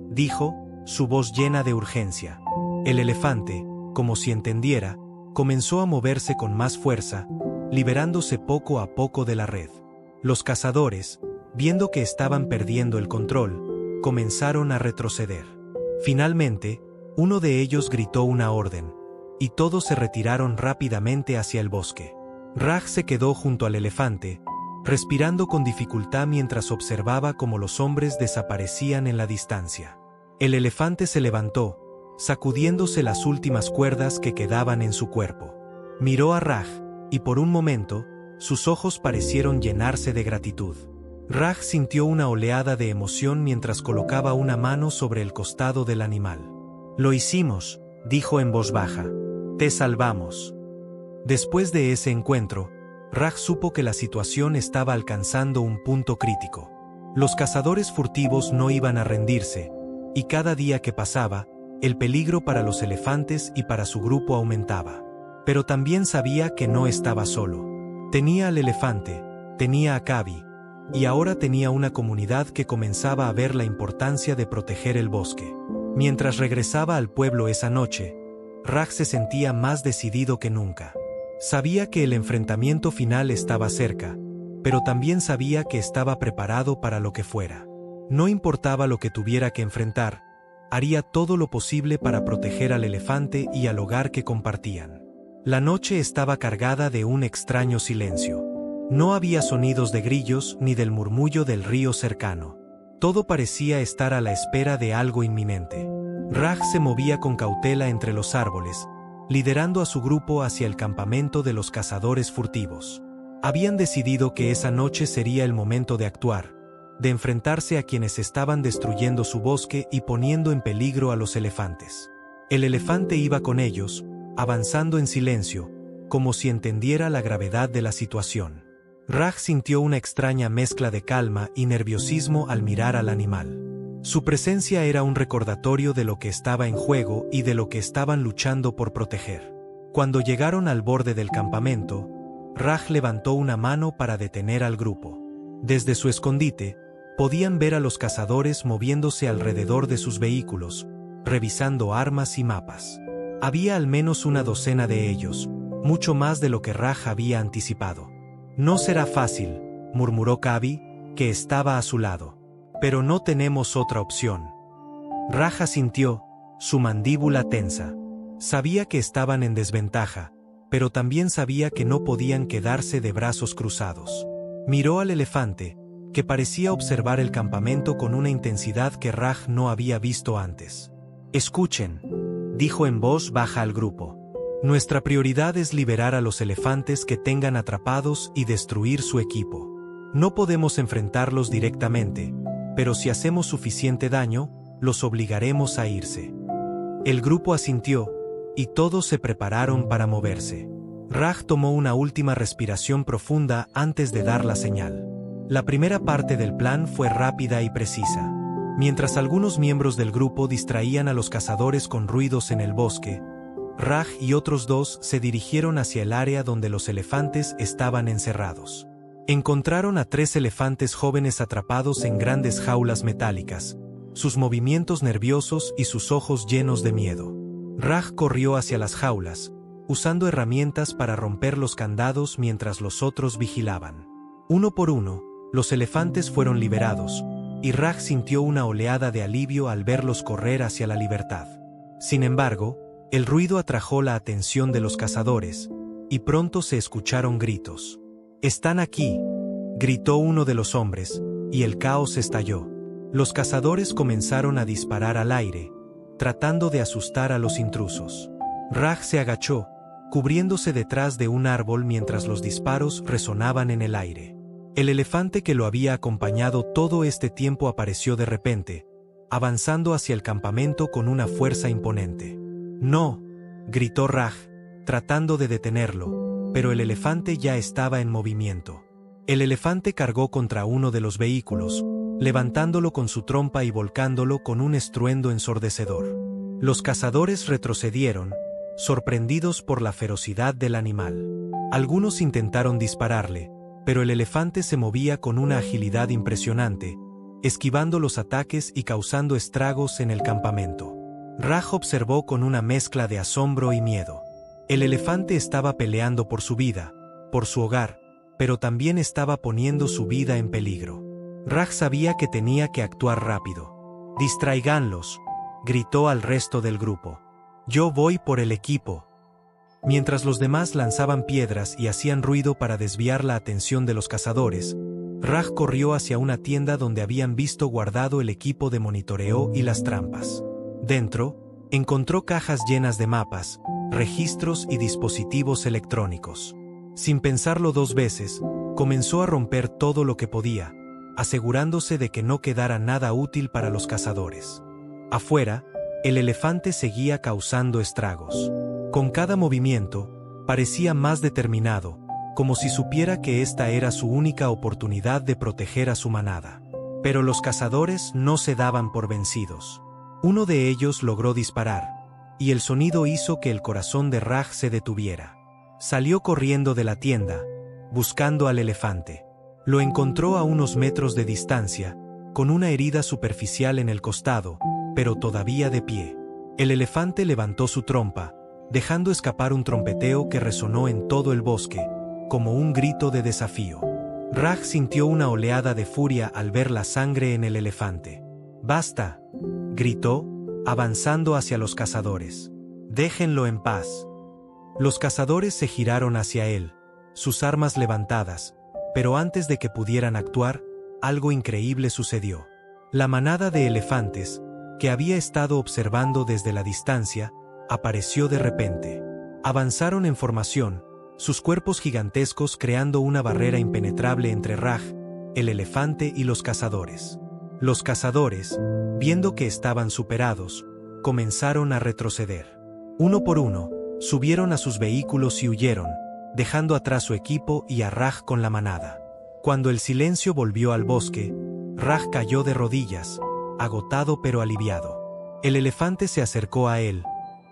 dijo, su voz llena de urgencia. El elefante, como si entendiera, comenzó a moverse con más fuerza, liberándose poco a poco de la red. Los cazadores, viendo que estaban perdiendo el control, comenzaron a retroceder. Finalmente, uno de ellos gritó una orden, y todos se retiraron rápidamente hacia el bosque. Raj se quedó junto al elefante, respirando con dificultad mientras observaba cómo los hombres desaparecían en la distancia. El elefante se levantó, sacudiéndose las últimas cuerdas que quedaban en su cuerpo. Miró a Raj, y por un momento, sus ojos parecieron llenarse de gratitud. Raj sintió una oleada de emoción mientras colocaba una mano sobre el costado del animal. «Lo hicimos», dijo en voz baja. «Te salvamos». Después de ese encuentro, Raj supo que la situación estaba alcanzando un punto crítico. Los cazadores furtivos no iban a rendirse, y cada día que pasaba, el peligro para los elefantes y para su grupo aumentaba. Pero también sabía que no estaba solo. Tenía al elefante, tenía a Kabi, y ahora tenía una comunidad que comenzaba a ver la importancia de proteger el bosque. Mientras regresaba al pueblo esa noche, Raj se sentía más decidido que nunca. Sabía que el enfrentamiento final estaba cerca, pero también sabía que estaba preparado para lo que fuera. No importaba lo que tuviera que enfrentar, haría todo lo posible para proteger al elefante y al hogar que compartían. La noche estaba cargada de un extraño silencio. No había sonidos de grillos ni del murmullo del río cercano. Todo parecía estar a la espera de algo inminente. Raj se movía con cautela entre los árboles, liderando a su grupo hacia el campamento de los cazadores furtivos. Habían decidido que esa noche sería el momento de actuar, de enfrentarse a quienes estaban destruyendo su bosque y poniendo en peligro a los elefantes. El elefante iba con ellos, avanzando en silencio, como si entendiera la gravedad de la situación. Raj sintió una extraña mezcla de calma y nerviosismo al mirar al animal. Su presencia era un recordatorio de lo que estaba en juego y de lo que estaban luchando por proteger. Cuando llegaron al borde del campamento, Raj levantó una mano para detener al grupo. Desde su escondite, podían ver a los cazadores moviéndose alrededor de sus vehículos, revisando armas y mapas. Había al menos una docena de ellos, mucho más de lo que Raj había anticipado. «No será fácil», murmuró Kabi, que estaba a su lado. «Pero no tenemos otra opción». Raj asintió, su mandíbula tensa. Sabía que estaban en desventaja, pero también sabía que no podían quedarse de brazos cruzados. Miró al elefante, que parecía observar el campamento con una intensidad que Raj no había visto antes. «Escuchen», dijo en voz baja al grupo. «Nuestra prioridad es liberar a los elefantes que tengan atrapados y destruir su equipo. No podemos enfrentarlos directamente, pero si hacemos suficiente daño, los obligaremos a irse». El grupo asintió, y todos se prepararon para moverse. Raj tomó una última respiración profunda antes de dar la señal. La primera parte del plan fue rápida y precisa. Mientras algunos miembros del grupo distraían a los cazadores con ruidos en el bosque, Raj y otros dos se dirigieron hacia el área donde los elefantes estaban encerrados. Encontraron a 3 elefantes jóvenes atrapados en grandes jaulas metálicas, sus movimientos nerviosos y sus ojos llenos de miedo. Raj corrió hacia las jaulas, usando herramientas para romper los candados mientras los otros vigilaban. Uno por uno, los elefantes fueron liberados, y Raj sintió una oleada de alivio al verlos correr hacia la libertad. Sin embargo, el ruido atrajo la atención de los cazadores, y pronto se escucharon gritos. «¡Están aquí!», gritó uno de los hombres, y el caos estalló. Los cazadores comenzaron a disparar al aire, tratando de asustar a los intrusos. Raj se agachó, cubriéndose detrás de un árbol mientras los disparos resonaban en el aire. El elefante que lo había acompañado todo este tiempo apareció de repente, avanzando hacia el campamento con una fuerza imponente. «¡No!», gritó Raj, tratando de detenerlo, pero el elefante ya estaba en movimiento. El elefante cargó contra uno de los vehículos, levantándolo con su trompa y volcándolo con un estruendo ensordecedor. Los cazadores retrocedieron, sorprendidos por la ferocidad del animal. Algunos intentaron dispararle, pero el elefante se movía con una agilidad impresionante, esquivando los ataques y causando estragos en el campamento. Raj observó con una mezcla de asombro y miedo. El elefante estaba peleando por su vida, por su hogar, pero también estaba poniendo su vida en peligro. Raj sabía que tenía que actuar rápido. «¡Distraiganlos!», gritó al resto del grupo. «Yo voy por el equipo». Mientras los demás lanzaban piedras y hacían ruido para desviar la atención de los cazadores, Raj corrió hacia una tienda donde habían visto guardado el equipo de monitoreo y las trampas. Dentro, encontró cajas llenas de mapas, registros y dispositivos electrónicos. Sin pensarlo 2 veces, comenzó a romper todo lo que podía, asegurándose de que no quedara nada útil para los cazadores. Afuera, el elefante seguía causando estragos. Con cada movimiento, parecía más determinado, como si supiera que esta era su única oportunidad de proteger a su manada. Pero los cazadores no se daban por vencidos. Uno de ellos logró disparar, y el sonido hizo que el corazón de Raj se detuviera. Salió corriendo de la tienda, buscando al elefante. Lo encontró a unos metros de distancia, con una herida superficial en el costado, pero todavía de pie. El elefante levantó su trompa, dejando escapar un trompeteo que resonó en todo el bosque, como un grito de desafío. Raj sintió una oleada de furia al ver la sangre en el elefante. «¡Basta!», gritó, avanzando hacia los cazadores. «Déjenlo en paz». Los cazadores se giraron hacia él, sus armas levantadas, pero antes de que pudieran actuar, algo increíble sucedió. La manada de elefantes, que había estado observando desde la distancia, apareció de repente. Avanzaron en formación, sus cuerpos gigantescos creando una barrera impenetrable entre Raj, el elefante y los cazadores. Los cazadores, viendo que estaban superados, comenzaron a retroceder. Uno por uno, subieron a sus vehículos y huyeron, dejando atrás su equipo y a Raj con la manada. Cuando el silencio volvió al bosque, Raj cayó de rodillas, agotado pero aliviado. El elefante se acercó a él,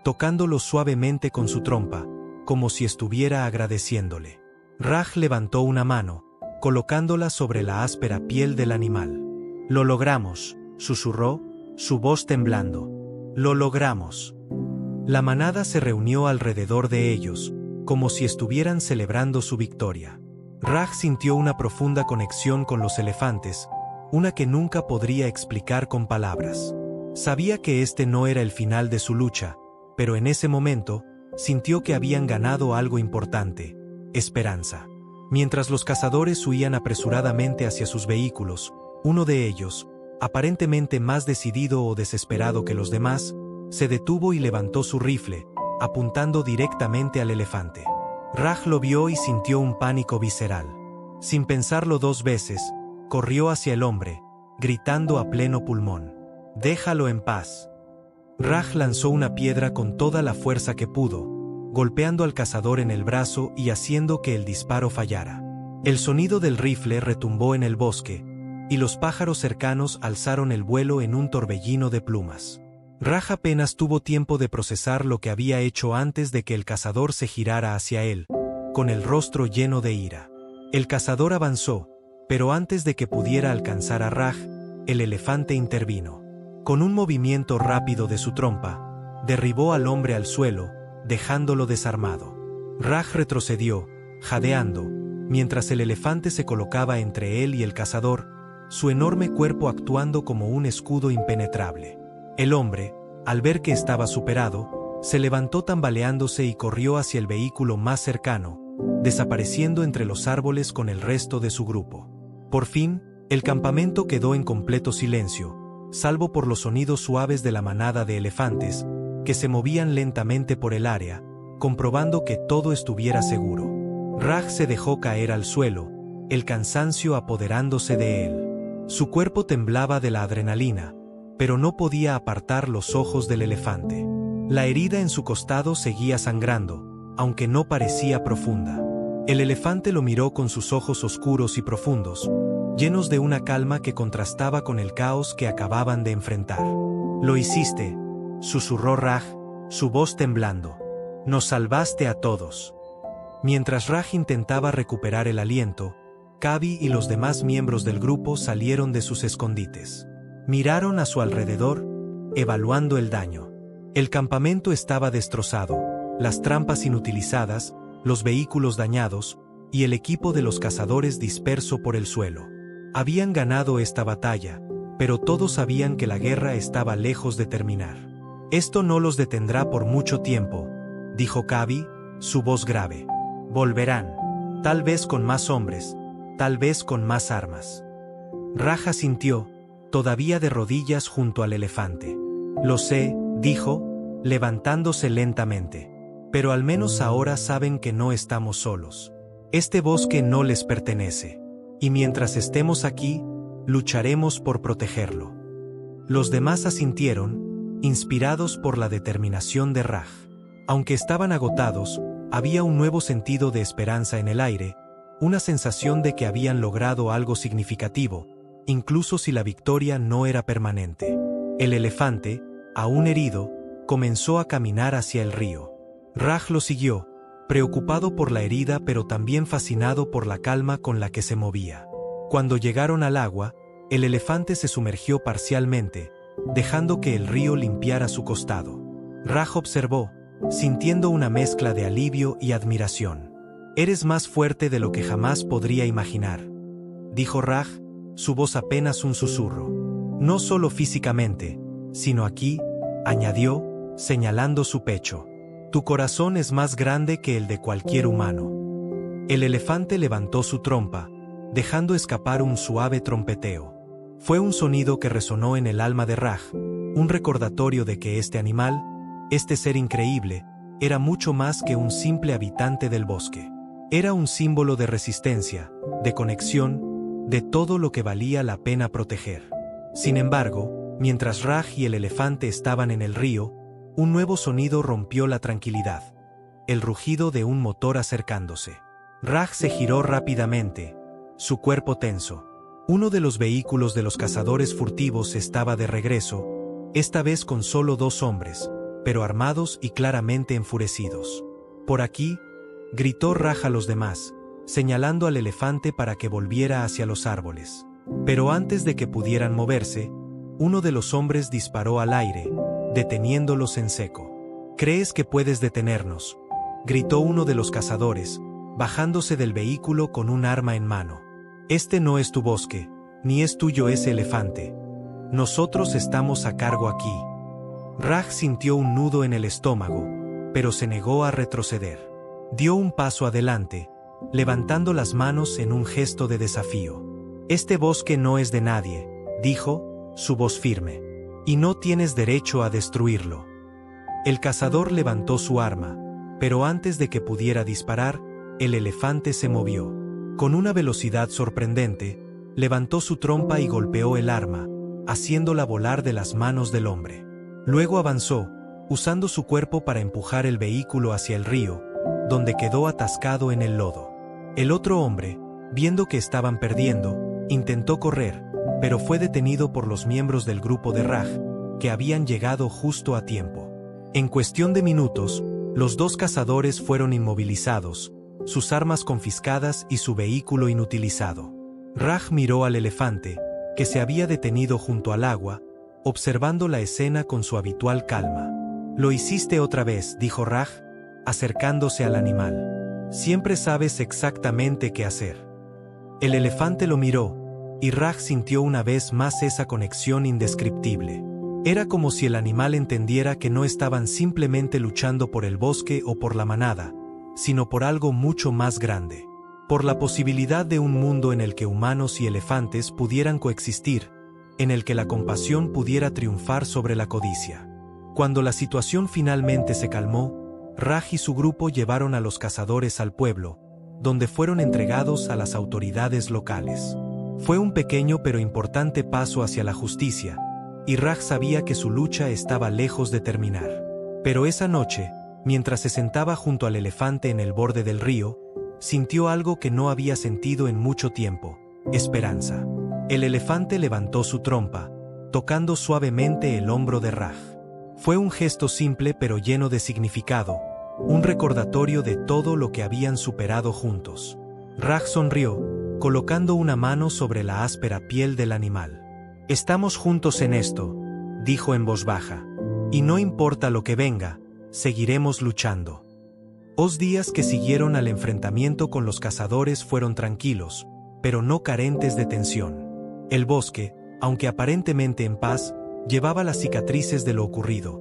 tocándolo suavemente con su trompa, como si estuviera agradeciéndole. Raj levantó una mano, colocándola sobre la áspera piel del animal. «Lo logramos», susurró, su voz temblando. «Lo logramos». La manada se reunió alrededor de ellos, como si estuvieran celebrando su victoria. Raj sintió una profunda conexión con los elefantes, una que nunca podría explicar con palabras. Sabía que este no era el final de su lucha, pero en ese momento, sintió que habían ganado algo importante: esperanza. Mientras los cazadores huían apresuradamente hacia sus vehículos, uno de ellos, aparentemente más decidido o desesperado que los demás, se detuvo y levantó su rifle, apuntando directamente al elefante. Raj lo vio y sintió un pánico visceral. Sin pensarlo dos veces, corrió hacia el hombre, gritando a pleno pulmón: «Déjalo en paz». Raj lanzó una piedra con toda la fuerza que pudo, golpeando al cazador en el brazo y haciendo que el disparo fallara. El sonido del rifle retumbó en el bosque, y los pájaros cercanos alzaron el vuelo en un torbellino de plumas. Raj apenas tuvo tiempo de procesar lo que había hecho antes de que el cazador se girara hacia él, con el rostro lleno de ira. El cazador avanzó, pero antes de que pudiera alcanzar a Raj, el elefante intervino. Con un movimiento rápido de su trompa, derribó al hombre al suelo, dejándolo desarmado. Raj retrocedió, jadeando, mientras el elefante se colocaba entre él y el cazador, su enorme cuerpo actuando como un escudo impenetrable. El hombre, al ver que estaba superado, se levantó tambaleándose y corrió hacia el vehículo más cercano, desapareciendo entre los árboles con el resto de su grupo. Por fin, el campamento quedó en completo silencio, salvo por los sonidos suaves de la manada de elefantes, que se movían lentamente por el área, comprobando que todo estuviera seguro. Raj se dejó caer al suelo, el cansancio apoderándose de él. Su cuerpo temblaba de la adrenalina, pero no podía apartar los ojos del elefante. La herida en su costado seguía sangrando, aunque no parecía profunda. El elefante lo miró con sus ojos oscuros y profundos, llenos de una calma que contrastaba con el caos que acababan de enfrentar. «Lo hiciste», susurró Raj, su voz temblando. «Nos salvaste a todos». Mientras Raj intentaba recuperar el aliento, Kabi y los demás miembros del grupo salieron de sus escondites. Miraron a su alrededor, evaluando el daño. El campamento estaba destrozado, las trampas inutilizadas, los vehículos dañados, y el equipo de los cazadores disperso por el suelo. Habían ganado esta batalla, pero todos sabían que la guerra estaba lejos de terminar. «Esto no los detendrá por mucho tiempo», dijo Kabi, su voz grave. «Volverán, tal vez con más hombres, tal vez con más armas». Raj asintió, todavía de rodillas junto al elefante. «Lo sé», dijo, levantándose lentamente. «Pero al menos ahora saben que no estamos solos. Este bosque no les pertenece. Y mientras estemos aquí, lucharemos por protegerlo». Los demás asintieron, inspirados por la determinación de Raj. Aunque estaban agotados, había un nuevo sentido de esperanza en el aire, una sensación de que habían logrado algo significativo, incluso si la victoria no era permanente. El elefante, aún herido, comenzó a caminar hacia el río. Raj lo siguió, preocupado por la herida pero también fascinado por la calma con la que se movía. Cuando llegaron al agua, el elefante se sumergió parcialmente, dejando que el río limpiara su costado. Raj observó, sintiendo una mezcla de alivio y admiración. «Eres más fuerte de lo que jamás podría imaginar», dijo Raj, su voz apenas un susurro. «No solo físicamente, sino aquí», añadió, señalando su pecho. «Tu corazón es más grande que el de cualquier humano». El elefante levantó su trompa, dejando escapar un suave trompeteo. Fue un sonido que resonó en el alma de Raj, un recordatorio de que este animal, este ser increíble, era mucho más que un simple habitante del bosque. Era un símbolo de resistencia, de conexión, de todo lo que valía la pena proteger. Sin embargo, mientras Raj y el elefante estaban en el río, un nuevo sonido rompió la tranquilidad: el rugido de un motor acercándose. Raj se giró rápidamente, su cuerpo tenso. Uno de los vehículos de los cazadores furtivos estaba de regreso, esta vez con solo 2 hombres, pero armados y claramente enfurecidos. «Por aquí», gritó Raj a los demás, señalando al elefante para que volviera hacia los árboles. Pero antes de que pudieran moverse, uno de los hombres disparó al aire, deteniéndolos en seco. «¿Crees que puedes detenernos?», gritó uno de los cazadores, bajándose del vehículo con un arma en mano. «Este no es tu bosque, ni es tuyo ese elefante. Nosotros estamos a cargo aquí». Raj sintió un nudo en el estómago, pero se negó a retroceder. Dio un paso adelante, levantando las manos en un gesto de desafío. «Este bosque no es de nadie», dijo, su voz firme. «Y no tienes derecho a destruirlo». El cazador levantó su arma, pero antes de que pudiera disparar, el elefante se movió. Con una velocidad sorprendente, levantó su trompa y golpeó el arma, haciéndola volar de las manos del hombre. Luego avanzó, usando su cuerpo para empujar el vehículo hacia el río, donde quedó atascado en el lodo. El otro hombre, viendo que estaban perdiendo, intentó correr, pero fue detenido por los miembros del grupo de Raj, que habían llegado justo a tiempo. En cuestión de minutos, los 2 cazadores fueron inmovilizados, sus armas confiscadas y su vehículo inutilizado. Raj miró al elefante, que se había detenido junto al agua, observando la escena con su habitual calma. «Lo hiciste otra vez», dijo Raj, acercándose al animal. «Siempre sabes exactamente qué hacer». El elefante lo miró, y Raj sintió una vez más esa conexión indescriptible. Era como si el animal entendiera que no estaban simplemente luchando por el bosque o por la manada, sino por algo mucho más grande. Por la posibilidad de un mundo en el que humanos y elefantes pudieran coexistir, en el que la compasión pudiera triunfar sobre la codicia. Cuando la situación finalmente se calmó, Raj y su grupo llevaron a los cazadores al pueblo, donde fueron entregados a las autoridades locales. Fue un pequeño pero importante paso hacia la justicia, y Raj sabía que su lucha estaba lejos de terminar. Pero esa noche, mientras se sentaba junto al elefante en el borde del río, sintió algo que no había sentido en mucho tiempo: esperanza. El elefante levantó su trompa, tocando suavemente el hombro de Raj. Fue un gesto simple pero lleno de significado, un recordatorio de todo lo que habían superado juntos. Raj sonrió, colocando una mano sobre la áspera piel del animal. «Estamos juntos en esto», dijo en voz baja, «y no importa lo que venga, seguiremos luchando». Los días que siguieron al enfrentamiento con los cazadores fueron tranquilos, pero no carentes de tensión. El bosque, aunque aparentemente en paz, llevaba las cicatrices de lo ocurrido: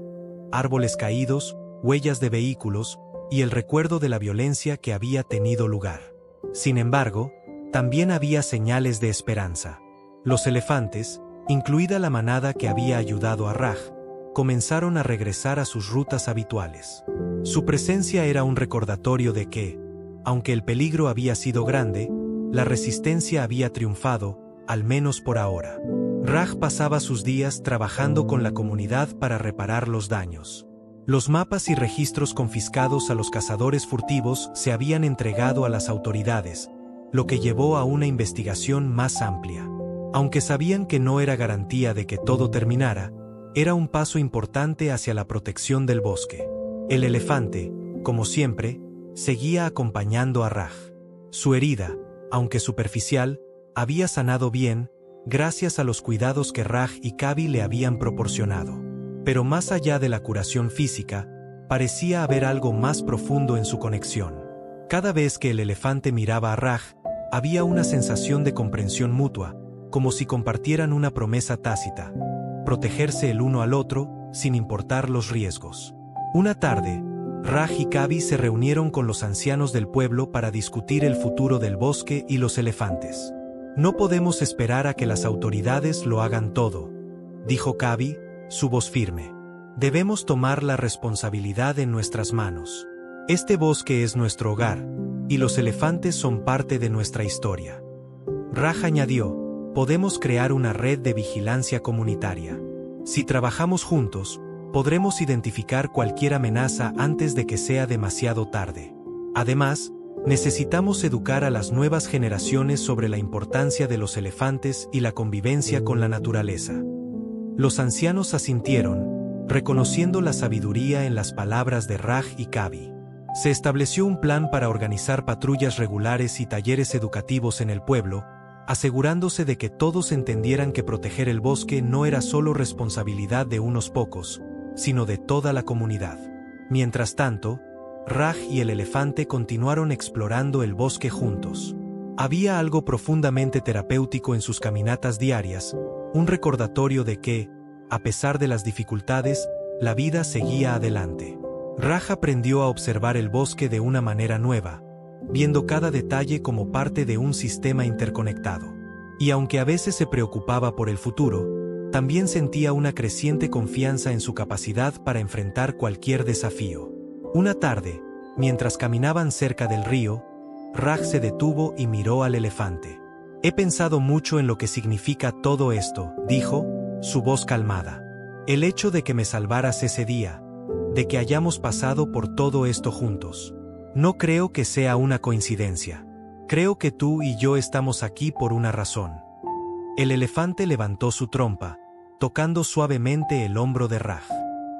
árboles caídos, huellas de vehículos y el recuerdo de la violencia que había tenido lugar. Sin embargo, también había señales de esperanza. Los elefantes, incluida la manada que había ayudado a Raj, comenzaron a regresar a sus rutas habituales. Su presencia era un recordatorio de que, aunque el peligro había sido grande, la resistencia había triunfado, al menos por ahora. Raj pasaba sus días trabajando con la comunidad para reparar los daños. Los mapas y registros confiscados a los cazadores furtivos se habían entregado a las autoridades, lo que llevó a una investigación más amplia. Aunque sabían que no era garantía de que todo terminara, era un paso importante hacia la protección del bosque. El elefante, como siempre, seguía acompañando a Raj. Su herida, aunque superficial, había sanado bien, gracias a los cuidados que Raj y Kabi le habían proporcionado. Pero más allá de la curación física, parecía haber algo más profundo en su conexión. Cada vez que el elefante miraba a Raj, había una sensación de comprensión mutua, como si compartieran una promesa tácita: protegerse el uno al otro, sin importar los riesgos. Una tarde, Raj y Kabi se reunieron con los ancianos del pueblo para discutir el futuro del bosque y los elefantes. «No podemos esperar a que las autoridades lo hagan todo», dijo Kabi, su voz firme. «Debemos tomar la responsabilidad en nuestras manos. Este bosque es nuestro hogar, y los elefantes son parte de nuestra historia». Raj añadió: «Podemos crear una red de vigilancia comunitaria. Si trabajamos juntos, podremos identificar cualquier amenaza antes de que sea demasiado tarde. Además, necesitamos educar a las nuevas generaciones sobre la importancia de los elefantes y la convivencia con la naturaleza». Los ancianos asintieron, reconociendo la sabiduría en las palabras de Raj y Kabi. Se estableció un plan para organizar patrullas regulares y talleres educativos en el pueblo, asegurándose de que todos entendieran que proteger el bosque no era solo responsabilidad de unos pocos, sino de toda la comunidad. Mientras tanto, Raj y el elefante continuaron explorando el bosque juntos. Había algo profundamente terapéutico en sus caminatas diarias, un recordatorio de que, a pesar de las dificultades, la vida seguía adelante. Raj aprendió a observar el bosque de una manera nueva, viendo cada detalle como parte de un sistema interconectado. Y aunque a veces se preocupaba por el futuro, también sentía una creciente confianza en su capacidad para enfrentar cualquier desafío. Una tarde, mientras caminaban cerca del río, Raj se detuvo y miró al elefante. «He pensado mucho en lo que significa todo esto», dijo, su voz calmada. «El hecho de que me salvaras ese día, de que hayamos pasado por todo esto juntos. No creo que sea una coincidencia. Creo que tú y yo estamos aquí por una razón». El elefante levantó su trompa, tocando suavemente el hombro de Raj.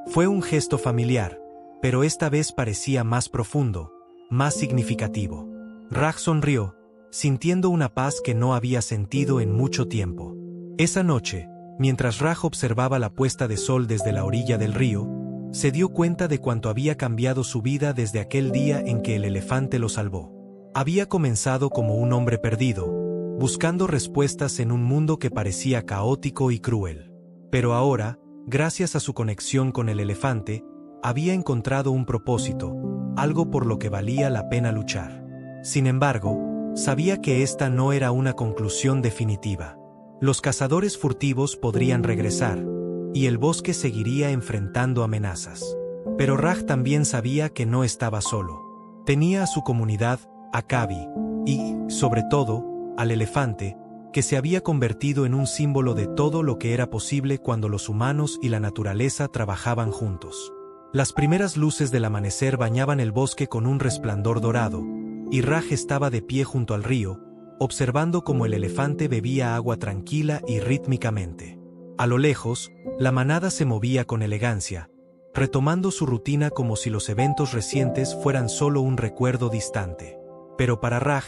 Fue un gesto familiar, pero esta vez parecía más profundo, más significativo. Raj sonrió, sintiendo una paz que no había sentido en mucho tiempo. Esa noche, mientras Raj observaba la puesta de sol desde la orilla del río, se dio cuenta de cuánto había cambiado su vida desde aquel día en que el elefante lo salvó. Había comenzado como un hombre perdido, buscando respuestas en un mundo que parecía caótico y cruel. Pero ahora, gracias a su conexión con el elefante, había encontrado un propósito, algo por lo que valía la pena luchar. Sin embargo, sabía que esta no era una conclusión definitiva. Los cazadores furtivos podrían regresar, y el bosque seguiría enfrentando amenazas. Pero Raj también sabía que no estaba solo. Tenía a su comunidad, a Kabi, y, sobre todo, al elefante, que se había convertido en un símbolo de todo lo que era posible cuando los humanos y la naturaleza trabajaban juntos. Las primeras luces del amanecer bañaban el bosque con un resplandor dorado, y Raj estaba de pie junto al río, observando cómo el elefante bebía agua tranquila y rítmicamente. A lo lejos, la manada se movía con elegancia, retomando su rutina como si los eventos recientes fueran solo un recuerdo distante. Pero para Raj,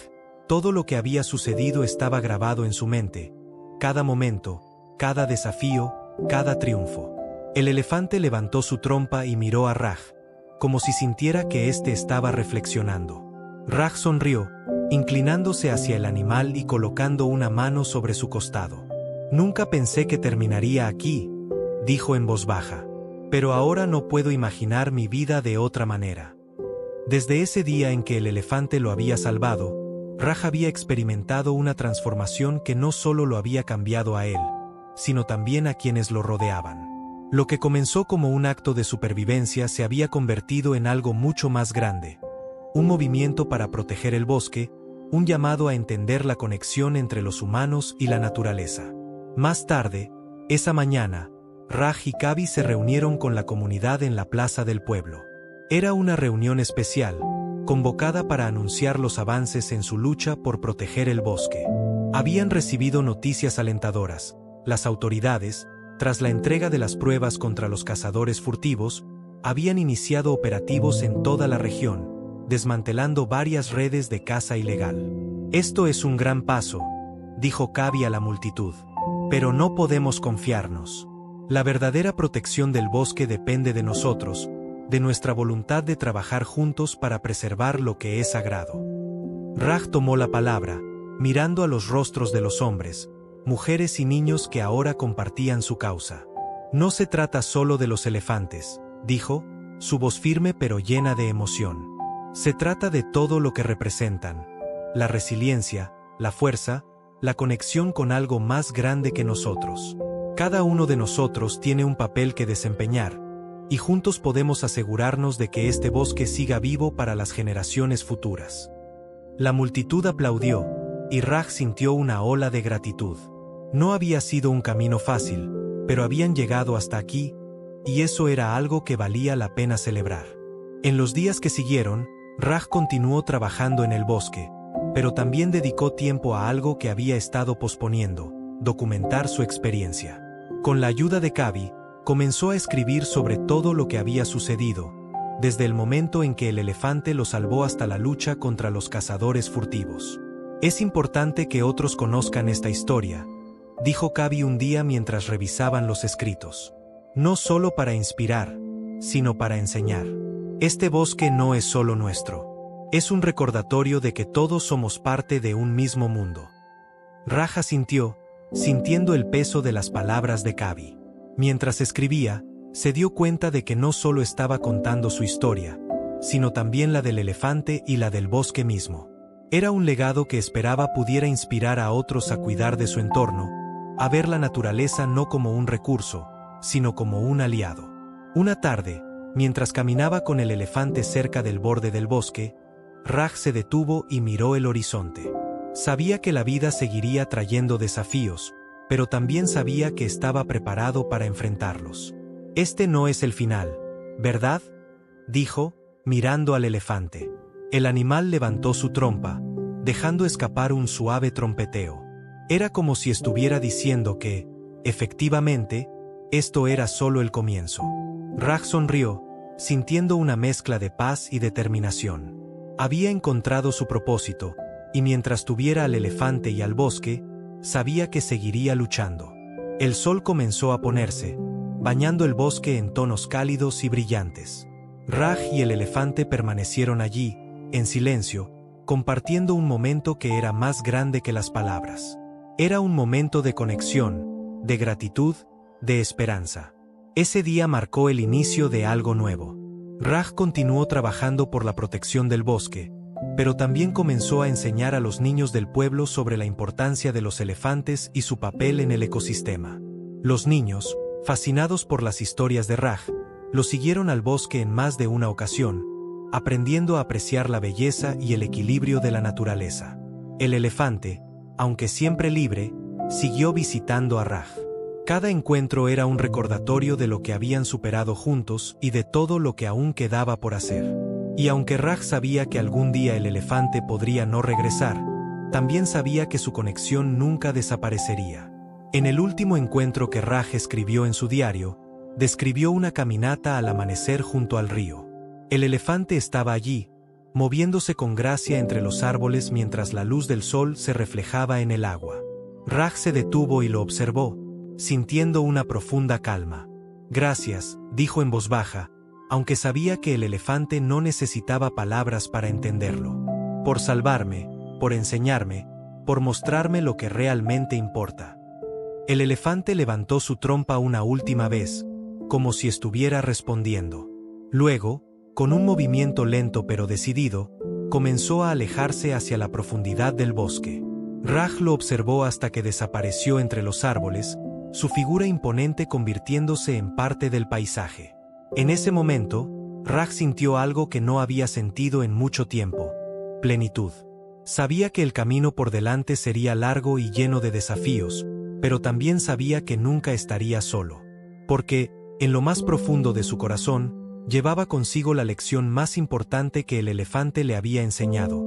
todo lo que había sucedido estaba grabado en su mente, cada momento, cada desafío, cada triunfo. El elefante levantó su trompa y miró a Raj, como si sintiera que éste estaba reflexionando. Raj sonrió, inclinándose hacia el animal y colocando una mano sobre su costado. «Nunca pensé que terminaría aquí», dijo en voz baja, «pero ahora no puedo imaginar mi vida de otra manera». Desde ese día en que el elefante lo había salvado, Raj había experimentado una transformación que no solo lo había cambiado a él, sino también a quienes lo rodeaban. Lo que comenzó como un acto de supervivencia se había convertido en algo mucho más grande. Un movimiento para proteger el bosque, un llamado a entender la conexión entre los humanos y la naturaleza. Más tarde, esa mañana, Raj y Kabi se reunieron con la comunidad en la plaza del pueblo. Era una reunión especial, convocada para anunciar los avances en su lucha por proteger el bosque. Habían recibido noticias alentadoras. Las autoridades, tras la entrega de las pruebas contra los cazadores furtivos, habían iniciado operativos en toda la región, desmantelando varias redes de caza ilegal. «Esto es un gran paso», dijo Kabi a la multitud. «Pero no podemos confiarnos. La verdadera protección del bosque depende de nosotros, de nuestra voluntad de trabajar juntos para preservar lo que es sagrado». Raj tomó la palabra, mirando a los rostros de los hombres, mujeres y niños que ahora compartían su causa. «No se trata solo de los elefantes», dijo, su voz firme pero llena de emoción. «Se trata de todo lo que representan: la resiliencia, la fuerza, la conexión con algo más grande que nosotros. Cada uno de nosotros tiene un papel que desempeñar, y juntos podemos asegurarnos de que este bosque siga vivo para las generaciones futuras». La multitud aplaudió, y Raj sintió una ola de gratitud. No había sido un camino fácil, pero habían llegado hasta aquí, y eso era algo que valía la pena celebrar. En los días que siguieron, Raj continuó trabajando en el bosque, pero también dedicó tiempo a algo que había estado posponiendo: documentar su experiencia. Con la ayuda de Kabi, comenzó a escribir sobre todo lo que había sucedido, desde el momento en que el elefante lo salvó hasta la lucha contra los cazadores furtivos. «Es importante que otros conozcan esta historia», dijo Kabi un día mientras revisaban los escritos. «No solo para inspirar, sino para enseñar. Este bosque no es solo nuestro. Es un recordatorio de que todos somos parte de un mismo mundo». Raj asintió, sintiendo el peso de las palabras de Kabi. Mientras escribía, se dio cuenta de que no solo estaba contando su historia, sino también la del elefante y la del bosque mismo. Era un legado que esperaba pudiera inspirar a otros a cuidar de su entorno, a ver la naturaleza no como un recurso, sino como un aliado. Una tarde, mientras caminaba con el elefante cerca del borde del bosque, Raj se detuvo y miró el horizonte. Sabía que la vida seguiría trayendo desafíos, pero también sabía que estaba preparado para enfrentarlos. «Este no es el final, ¿verdad?», dijo, mirando al elefante. El animal levantó su trompa, dejando escapar un suave trompeteo. Era como si estuviera diciendo que, efectivamente, esto era solo el comienzo. Raj sonrió, sintiendo una mezcla de paz y determinación. Había encontrado su propósito, y mientras tuviera al elefante y al bosque, sabía que seguiría luchando. El sol comenzó a ponerse, bañando el bosque en tonos cálidos y brillantes. Raj y el elefante permanecieron allí, en silencio, compartiendo un momento que era más grande que las palabras. Era un momento de conexión, de gratitud, de esperanza. Ese día marcó el inicio de algo nuevo. Raj continuó trabajando por la protección del bosque, pero también comenzó a enseñar a los niños del pueblo sobre la importancia de los elefantes y su papel en el ecosistema. Los niños, fascinados por las historias de Raj, lo siguieron al bosque en más de una ocasión, aprendiendo a apreciar la belleza y el equilibrio de la naturaleza. El elefante, aunque siempre libre, siguió visitando a Raj. Cada encuentro era un recordatorio de lo que habían superado juntos y de todo lo que aún quedaba por hacer. Y aunque Raj sabía que algún día el elefante podría no regresar, también sabía que su conexión nunca desaparecería. En el último encuentro que Raj escribió en su diario, describió una caminata al amanecer junto al río. El elefante estaba allí, moviéndose con gracia entre los árboles mientras la luz del sol se reflejaba en el agua. Raj se detuvo y lo observó, sintiendo una profunda calma. «Gracias», dijo en voz baja, aunque sabía que el elefante no necesitaba palabras para entenderlo. «Por salvarme, por enseñarme, por mostrarme lo que realmente importa». El elefante levantó su trompa una última vez, como si estuviera respondiendo. Luego, con un movimiento lento pero decidido, comenzó a alejarse hacia la profundidad del bosque. Raj lo observó hasta que desapareció entre los árboles, su figura imponente convirtiéndose en parte del paisaje. En ese momento, Raj sintió algo que no había sentido en mucho tiempo: plenitud. Sabía que el camino por delante sería largo y lleno de desafíos, pero también sabía que nunca estaría solo. Porque, en lo más profundo de su corazón, llevaba consigo la lección más importante que el elefante le había enseñado: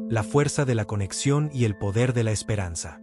la fuerza de la conexión y el poder de la esperanza.